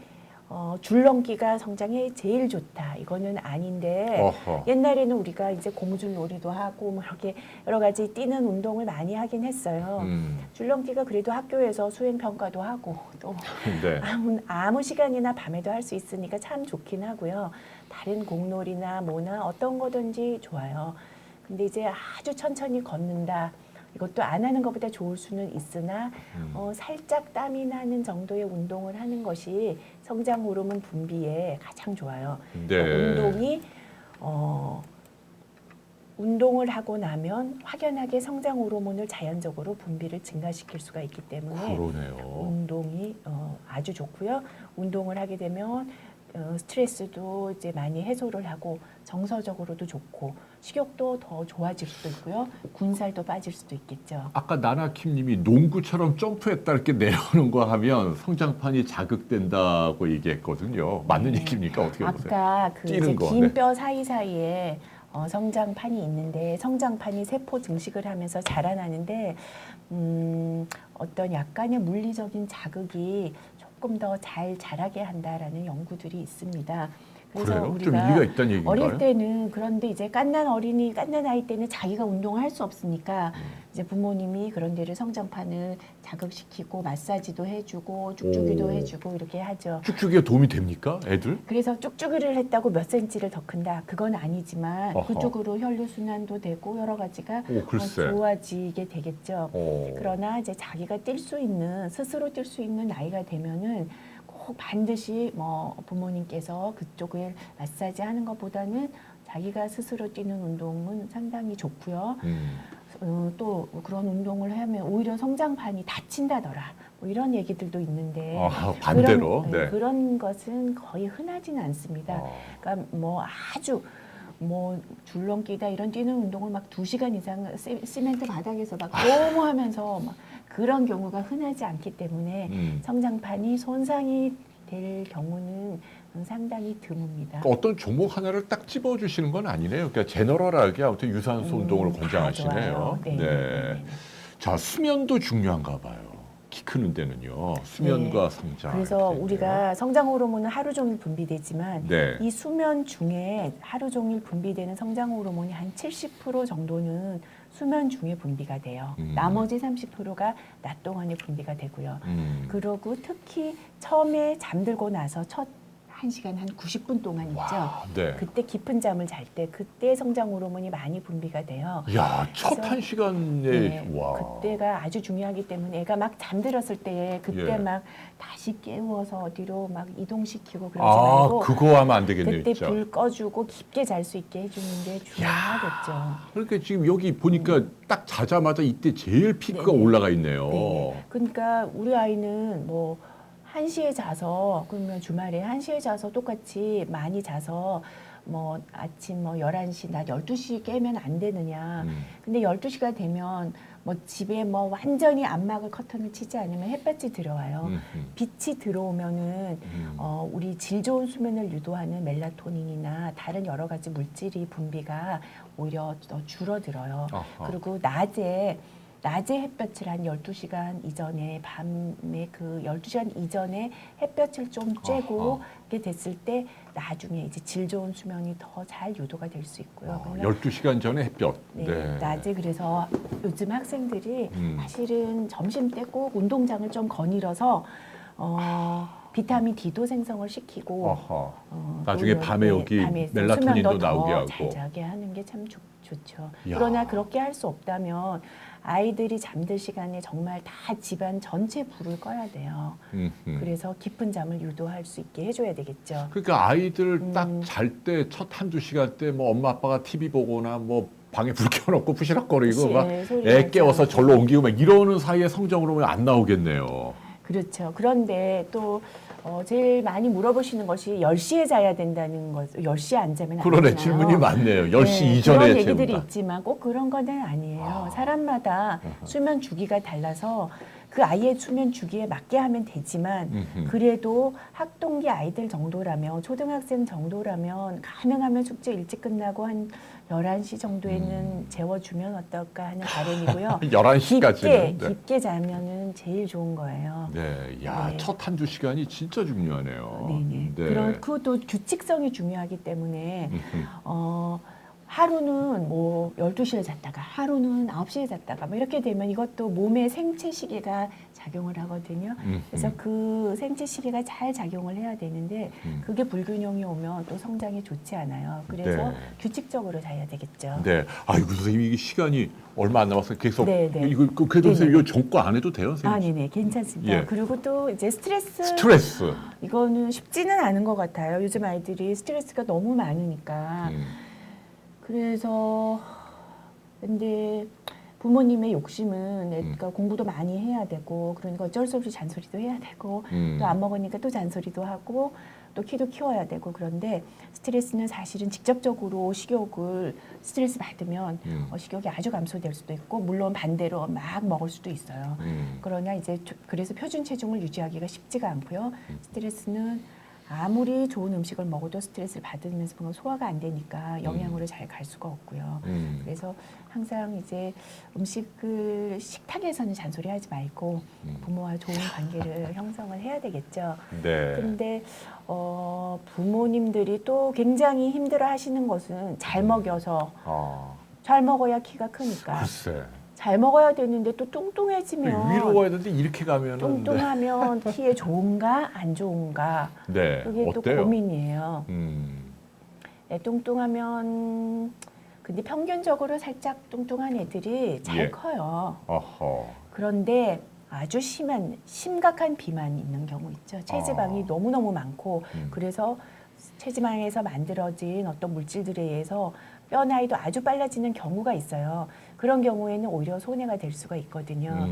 줄넘기가 성장에 제일 좋다. 이거는 아닌데 옛날에는 우리가 이제 고무줄놀이도 하고 뭐 이렇게 여러 가지 뛰는 운동을 많이 하긴 했어요. 줄넘기가 그래도 학교에서 수행 평가도 하고 또 네. 아무 시간이나 밤에도 할 수 있으니까 참 좋긴 하고요. 다른 공놀이나 뭐나 어떤 거든지 좋아요. 근데 이제 아주 천천히 걷는다. 이것도 안 하는 것보다 좋을 수는 있으나 살짝 땀이 나는 정도의 운동을 하는 것이 성장 호르몬 분비에 가장 좋아요. 네. 운동이 운동을 하고 나면 확연하게 성장 호르몬을 자연적으로 분비를 증가시킬 수가 있기 때문에 그러네요. 운동이 아주 좋고요. 운동을 하게 되면 스트레스도 이제 많이 해소를 하고 정서적으로도 좋고 식욕도 더 좋아질 수도 있고요. 군살도 빠질 수도 있겠죠. 아까 나나킴님이 농구처럼 점프했다 이렇게 내려오는 거 하면 성장판이 자극된다고 얘기했거든요. 맞는 네. 얘기입니까? 어떻게 보세요? 아까 그 뛰는 거, 긴 네. 뼈 사이사이에 성장판이 있는데 성장판이 세포 증식을 하면서 자라나는데 어떤 약간의 물리적인 자극이 조금 더 잘 자라게 한다라는 연구들이 있습니다. 그래서 그래요? 좀 우리가 일리가 있다는 얘기인가요? 어릴 때는 그런데 이제 갓난 아이 때는 자기가 운동을 할 수 없으니까 이제 부모님이 그런 데를 성장판을 자극시키고 마사지도 해주고 쭉쭉이도 오. 해주고 이렇게 하죠. 쭉쭉이가 도움이 됩니까? 애들? 그래서 쭉쭉이를 했다고 몇 센치를 더 큰다. 그건 아니지만 어허. 그쪽으로 혈류순환도 되고 여러 가지가 오, 글쎄. 좋아지게 되겠죠. 오. 그러나 이제 자기가 뛸 수 있는 스스로 뛸 수 있는 나이가 되면은 꼭 반드시 뭐 부모님께서 그쪽을 마사지하는 것보다는 자기가 스스로 뛰는 운동은 상당히 좋고요. 또 그런 운동을 하면 오히려 성장판이 다친다더라. 뭐 이런 얘기들도 있는데 아, 반대로? 그런, 네. 그런 것은 거의 흔하지는 않습니다. 그러니까 뭐 아주 뭐 줄넘기다 이런 뛰는 운동을 막 2시간 이상 시멘트 바닥에서 막 너무 하면서 막 그런 경우가 흔하지 않기 때문에 성장판이 손상이 될 경우는 상당히 드뭅니다. 그러니까 어떤 종목 하나를 딱 집어주시는 건 아니네요. 그러니까 제너럴하게 아무튼 유산소 운동을 다 권장하시네요. 좋아요. 네. 네. 자, 수면도 중요한가 봐요. 키 크는 데는요. 수면과 성장. 그래서 이렇게 우리가 성장 호르몬은 하루 종일 분비되지만 네. 이 수면 중에 하루 종일 분비되는 성장 호르몬이 한 70% 정도는 수면 중에 분비가 돼요. 나머지 30%가 낮 동안에 분비가 되고요. 그리고 특히 처음에 잠들고 나서 첫 1시간 한 90분 동안 있죠. 와, 네. 그때 깊은 잠을 잘 때 그때 성장 호르몬이 많이 분비가 돼요. 야, 첫 그래서- 1시간에 네, 와. 그때가 아주 중요하기 때문에 애가 막 잠들었을 때 그때 예. 막 다시 깨워서 어디로 막 이동시키고 그러지 아, 말고 그거 하면 안 되겠네요, 그때 진짜. 불 꺼주고 깊게 잘 수 있게 해주는 게 중요하겠죠. 그러니까 지금 여기 보니까 딱 자자마자 이때 제일 피크가 네네. 올라가 있네요. 네. 그러니까 우리 아이는 뭐 1시에 자서 그러면 주말에 1시에 자서 똑같이 많이 자서 뭐 아침 뭐 11시, 낮 12시 깨면 안 되느냐. 근데 12시가 되면 뭐 집에 뭐 완전히 안막을 커튼을 치지 않으면 햇볕이 들어와요. 빛이 들어오면은 우리 질 좋은 수면을 유도하는 멜라토닌이나 다른 여러 가지 물질이 분비가 오히려 더 줄어들어요. 아하. 그리고 낮에 햇볕을 한 12시간 이전에 밤에 그 12시간 이전에 햇볕을 좀 쬐고 이렇게 됐을 때 나중에 이제 질 좋은 수면이 더 잘 유도가 될 수 있고요. 그러면 12시간 전에 햇볕. 네, 낮에 그래서 요즘 학생들이 사실은 점심 때 꼭 운동장을 좀 거닐어서 비타민 D도 생성을 시키고 아하. 나중에 또 밤에 여기 밤에 멜라토닌도 수면도 나오게 더 하고. 잘 자게 하는 게 참 좋죠. 야. 그러나 그렇게 할 수 없다면 아이들이 잠들 시간에 정말 다 집안 전체 불을 꺼야 돼요. 그래서 깊은 잠을 유도할 수 있게 해줘야 되겠죠. 그러니까 아이들 딱 잘 때 첫 한두 시간 때 뭐 엄마 아빠가 TV 보거나 뭐 방에 불 켜놓고 푸시락거리고 막 소리 애 나지 깨워서 않고. 절로 옮기고 막 이러는 사이에 성적으로 안 나오겠네요. 그렇죠. 그런데 또 제일 많이 물어보시는 것이 10시에 자야 된다는 것, 10시에 안 자면 안 그러네, 되나요? 질문이 많네요. 10시 네, 이전에 그런 얘기들이 재운다. 있지만 꼭 그런 건 아니에요. 아. 사람마다 수면 주기가 달라서 그 아이의 수면 주기에 맞게 하면 되지만 그래도 학동기 아이들 정도라면 초등학생 정도라면 가능하면 숙제 일찍 끝나고 한 11시 정도에는 재워주면 어떨까 하는 바람이고요. 11시까지는. 깊게 자면은 제일 좋은 거예요. 네, 야, 네. 첫 한두 시간이 진짜 중요하네요. 네네. 네. 그런 그것도 규칙성이 중요하기 때문에 하루는 뭐 12시에 잤다가 하루는 9시에 잤다가 뭐 이렇게 되면 이것도 몸의 생체 시계가 작용을 하거든요. 그래서 그 생체 시계가 잘 작용을 해야 되는데 그게 불균형이 오면 또 성장이 좋지 않아요. 그래서 네. 규칙적으로 자야 되겠죠. 네. 아이고, 선생님, 이게 시간이 얼마 안 남았어요. 계속. 네, 네. 이거, 그래도 네, 선생님, 네. 이거 전과 안 해도 돼요, 선생님? 네네, 괜찮습니다. 예. 그리고 또 이제 스트레스 이거는 쉽지는 않은 것 같아요. 요즘 아이들이 스트레스가 너무 많으니까. 그래서 근데 부모님의 욕심은 애가 공부도 많이 해야 되고 그러니까 어쩔 수 없이 잔소리도 해야 되고 또 안 먹으니까 또 잔소리도 하고 또 키도 키워야 되고 그런데 스트레스는 사실은 직접적으로 식욕을 스트레스 받으면 식욕이 아주 감소될 수도 있고 물론 반대로 막 먹을 수도 있어요. 그러나 이제 그래서 표준 체중을 유지하기가 쉽지가 않고요. 스트레스는 아무리 좋은 음식을 먹어도 스트레스를 받으면서 뭔가 소화가 안 되니까 영양으로 잘 갈 수가 없고요. 그래서 항상 이제 음식을 식탁에서는 잔소리하지 말고 부모와 좋은 관계를 형성을 해야 되겠죠. 네. 근데 부모님들이 또 굉장히 힘들어하시는 것은 잘 먹여서 잘 먹어야 키가 크니까 글쎄. 잘 먹어야 되는데 또 뚱뚱해지면 위로 와야 되는데 이렇게 가면은 뚱뚱하면 키에 좋은가 안 좋은가 네. 그게 또 어때요? 고민이에요. 네, 뚱뚱하면 근데 평균적으로 살짝 뚱뚱한 애들이 잘 예. 커요. 어허. 그런데 아주 심각한 비만이 있는 경우 있죠. 체지방이 너무너무 많고 그래서 체지방에서 만들어진 어떤 물질들에 의해서 뼈 나이도 아주 빨라지는 경우가 있어요. 그런 경우에는 오히려 손해가 될 수가 있거든요.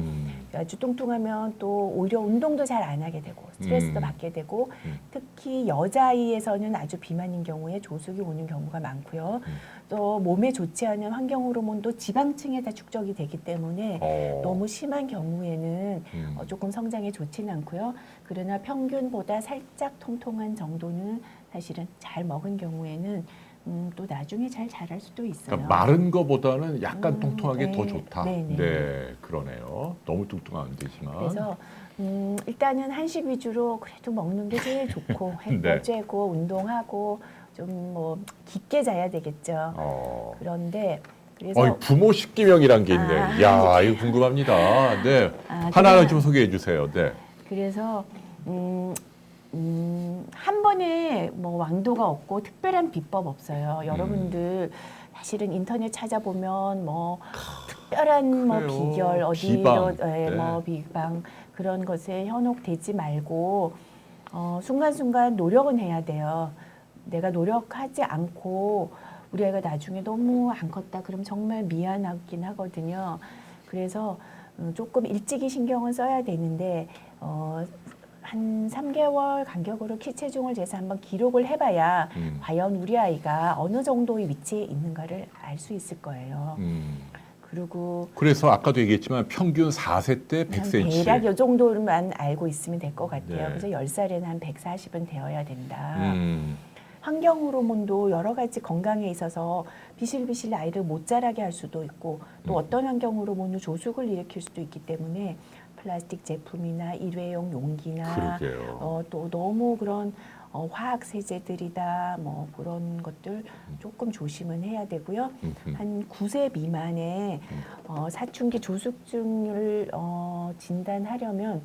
아주 뚱뚱하면 또 오히려 운동도 잘 안 하게 되고 스트레스도 받게 되고 특히 여자아이에서는 아주 비만인 경우에 조숙이 오는 경우가 많고요. 또 몸에 좋지 않은 환경 호르몬도 지방층에 다 축적이 되기 때문에 너무 심한 경우에는 조금 성장에 좋지는 않고요. 그러나 평균보다 살짝 통통한 정도는 사실은 잘 먹은 경우에는 또 나중에 잘 자랄 수도 있어요. 그러니까 마른 거보다는 약간 통통하게 더 네. 좋다. 네네. 네, 그러네요. 너무 뚱뚱하면 안 되지만. 그래서 일단은 한식 위주로 그래도 먹는 게 제일 좋고 네. 쬐고 운동하고 좀 뭐 깊게 자야 되겠죠. 그런데 그래서 부모 식기명이란 게 있네. 아, 야, 이거 궁금합니다. 네. 하나 그냥- 좀 소개해 주세요. 네. 그래서 한 번에 뭐 왕도가 없고 특별한 비법 없어요. 여러분들 사실은 인터넷 찾아보면 뭐 특별한 뭐 그래요. 비결 어디로 비방. 네. 뭐 비방 그런 것에 현혹되지 말고 순간순간 노력은 해야 돼요. 내가 노력하지 않고 우리 아이가 나중에 너무 안 컸다 그럼 정말 미안하긴 하거든요. 그래서 조금 일찍이 신경을 써야 되는데 한 3개월 간격으로 키 체중을 재서 한번 기록을 해봐야 과연 우리 아이가 어느 정도의 위치에 있는가를 알 수 있을 거예요. 그리고 그래서 아까도 얘기했지만 평균 4세 때 100cm. 대략 이 정도만 알고 있으면 될 것 같아요. 네. 그래서 10살에는 한 140은 되어야 된다. 음. 환경 호르몬도 여러 가지 건강에 있어서 비실비실 아이를 못 자라게 할 수도 있고 또 어떤 환경 호르몬은 조숙을 일으킬 수도 있기 때문에 플라스틱 제품이나 일회용 용기나 그러게요. 또 너무 그런 화학 세제들이다 뭐 그런 것들 조금 조심은 해야 되고요. 한 9세 미만의 사춘기 조숙증을 진단하려면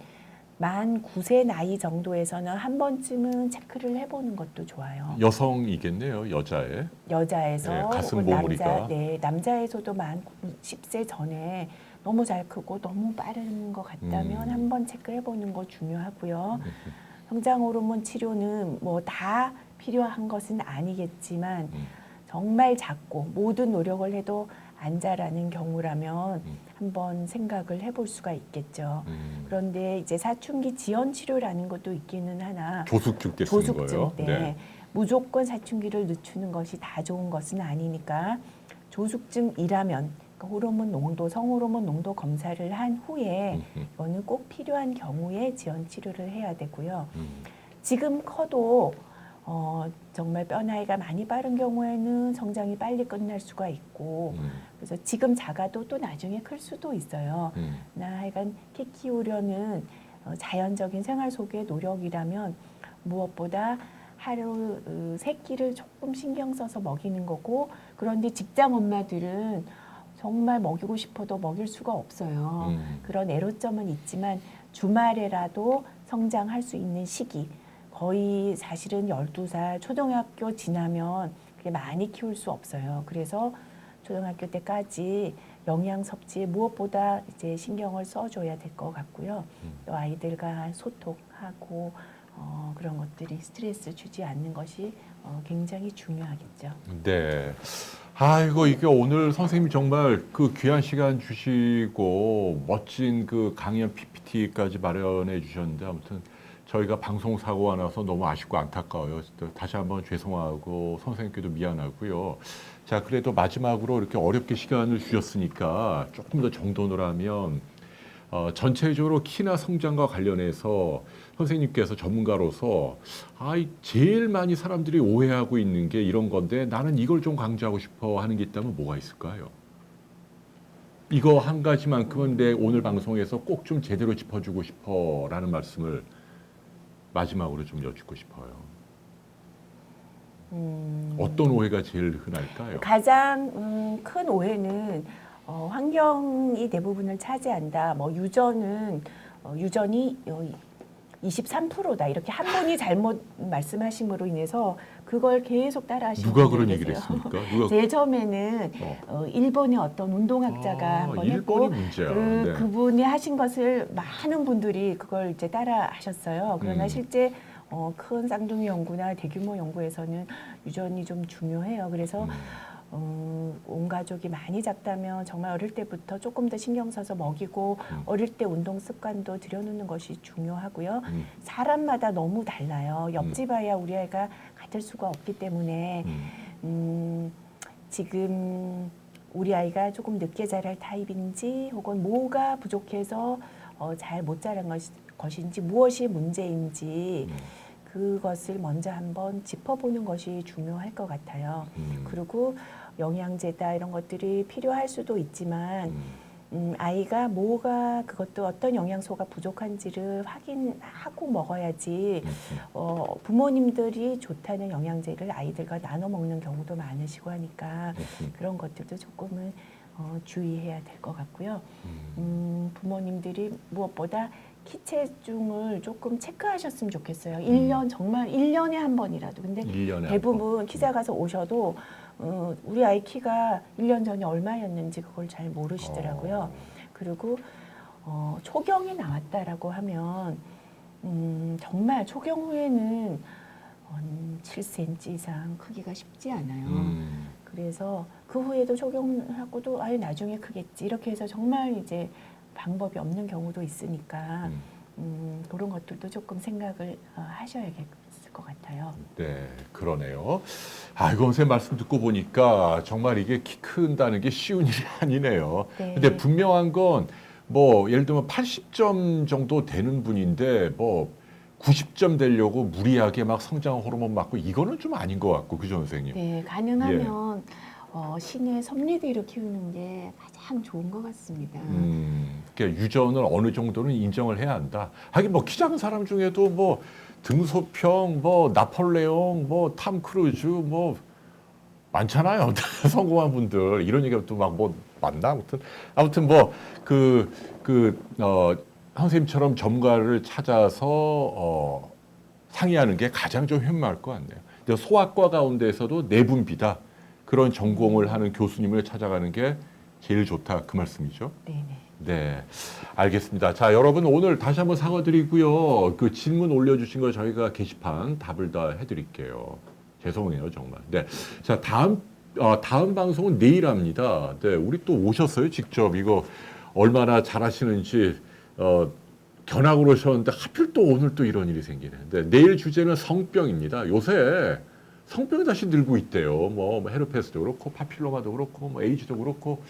만 9세 나이 정도에서는 한 번쯤은 체크를 해보는 것도 좋아요. 여성이겠네요, 여자애. 여자에서 네, 가슴 혹은 보물이다. 남자에서도 만 10세 전에 너무 잘 크고 너무 빠른 것 같다면 한번 체크해보는 거 중요하고요. 성장 호르몬 치료는 뭐 다 필요한 것은 아니겠지만 정말 작고 모든 노력을 해도 안 자라는 경우라면 한번 생각을 해볼 수가 있겠죠. 그런데 이제 사춘기 지연 치료라는 것도 있기는 하나 조숙증 때 쓰는 조숙증 거예요. 때 네. 무조건 사춘기를 늦추는 것이 다 좋은 것은 아니니까 조숙증이라면 호르몬 농도, 성호르몬 농도 검사를 한 후에 이거는 꼭 필요한 경우에 지연 치료를 해야 되고요. 지금 커도 정말 뼈 나이가 많이 빠른 경우에는 성장이 빨리 끝날 수가 있고 그래서 지금 작아도 또 나중에 클 수도 있어요. 나 하여간 키 키우려는 자연적인 생활 속의 노력이라면 무엇보다 하루 세 끼를 조금 신경 써서 먹이는 거고 그런데 직장 엄마들은 정말 먹이고 싶어도 먹일 수가 없어요. 그런 애로점은 있지만 주말에라도 성장할 수 있는 시기 거의 사실은 12살 초등학교 지나면 그게 많이 키울 수 없어요. 그래서 초등학교 때까지 영양 섭취에 무엇보다 이제 신경을 써줘야 될 것 같고요. 또 아이들과 소통하고 그런 것들이 스트레스 주지 않는 것이 굉장히 중요하겠죠. 네. 아이고 이게 오늘 선생님이 정말 그 귀한 시간 주시고 멋진 그 강연 PPT까지 마련해 주셨는데 아무튼 저희가 방송 사고가 나서 너무 아쉽고 안타까워요. 다시 한번 죄송하고 선생님께도 미안하고요. 자 그래도 마지막으로 이렇게 어렵게 시간을 주셨으니까 조금 더 정돈을 하면 전체적으로 키나 성장과 관련해서 선생님께서 전문가로서 제일 많이 사람들이 오해하고 있는 게 이런 건데 나는 이걸 좀 강조하고 싶어 하는 게 있다면 뭐가 있을까요? 이거 한 가지만큼은 내 오늘 방송에서 꼭 좀 제대로 짚어주고 싶어라는 말씀을 마지막으로 좀 여쭙고 싶어요. 어떤 오해가 제일 흔할까요? 가장 큰 오해는 환경이 대부분을 차지한다. 뭐 유전이 23%다. 이렇게 한 분이 잘못 말씀하심으로 인해서 그걸 계속 따라하시는 누가 분들이 그런 얘기를 계세요. 했습니까? 누가 제일 처음에는 일본의 어떤 운동학자가 한번 했고 일본이 문제야. 네. 그분이 하신 것을 많은 분들이 그걸 이제 따라하셨어요. 그러나 실제 큰 쌍둥이 연구나 대규모 연구에서는 유전이 좀 중요해요. 그래서 온 가족이 많이 작다면 정말 어릴 때부터 조금 더 신경 써서 먹이고 어릴 때 운동 습관도 들여놓는 것이 중요하고요. 사람마다 너무 달라요. 옆집 아이와 우리 아이가 같을 수가 없기 때문에 지금 우리 아이가 조금 늦게 자랄 타입인지 혹은 뭐가 부족해서 잘 못 자란 것인지 무엇이 문제인지 그것을 먼저 한번 짚어보는 것이 중요할 것 같아요. 그리고 영양제다 이런 것들이 필요할 수도 있지만 아이가 뭐가 그것도 어떤 영양소가 부족한지를 확인하고 먹어야지 부모님들이 좋다는 영양제를 아이들과 나눠 먹는 경우도 많으시고 하니까 그런 것들도 조금은 주의해야 될 것 같고요. 부모님들이 무엇보다 키 체중을 조금 체크하셨으면 좋겠어요. 1년 정말 1년에 한 번이라도. 근데 대부분 키 작아서 오셔도 우리 아이 키가 1년 전에 얼마였는지 그걸 잘 모르시더라고요. 그리고 초경이 나왔다라고 하면 정말 초경 후에는 7cm 이상 크기가 쉽지 않아요. 그래서 그 후에도 초경하고도 나중에 크겠지 이렇게 해서 정말 이제 방법이 없는 경우도 있으니까 그런 것들도 조금 생각을 하셔야겠을 것 같아요. 네, 그러네요. 이거 선생님 말씀 듣고 보니까 정말 이게 키 큰다는 게 쉬운 일이 아니네요. 네. 근데 분명한 건 뭐 예를 들면 80점 정도 되는 분인데 뭐 90점 되려고 무리하게 막 성장 호르몬 맞고 이거는 좀 아닌 것 같고 그죠 선생님? 네, 가능하면 신의 섭리대로 키우는 게 가장 좋은 것 같습니다. 그러니까 유전을 어느 정도는 인정을 해야 한다. 하긴 뭐 키 작은 사람 중에도 뭐 등소평, 뭐 나폴레옹, 뭐 탐 크루즈 뭐 많잖아요. 성공한 분들 이런 얘기가 또 막 뭐 맞나 아무튼 뭐 선생님처럼 전문가를 찾아서 상의하는 게 가장 좀 현명할 것 같네요. 근데 소아과 가운데에서도 내분비다. 그런 전공을 하는 교수님을 찾아가는 게 제일 좋다 그 말씀이죠. 네네. 네, 알겠습니다. 자, 여러분 오늘 다시 한번 사과드리고요. 그 질문 올려주신 거 저희가 게시판 답을 다 해드릴게요. 죄송해요 정말. 네, 자 다음 방송은 내일 합니다. 네, 우리 또 오셨어요 직접 이거 얼마나 잘하시는지 견학으로 오셨는데 하필 또 오늘 또 이런 일이 생기네. 네, 내일 주제는 성병입니다. 요새 성병이 다시 늘고 있대요. 뭐 헤르페스도 그렇고 파필로마도 그렇고 뭐 에이즈도 그렇고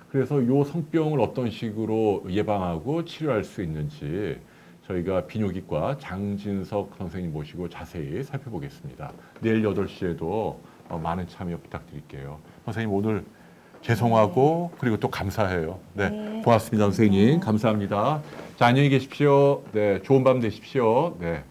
그래서 요 성병을 어떤 식으로 예방하고 치료할 수 있는지 저희가 비뇨기과 장진석 선생님 모시고 자세히 살펴보겠습니다. 내일 8시에도 많은 참여 부탁드릴게요. 선생님 오늘 죄송하고 그리고 또 감사해요. 네, 고맙습니다 선생님. 감사합니다. 자, 안녕히 계십시오. 네, 좋은 밤 되십시오. 네.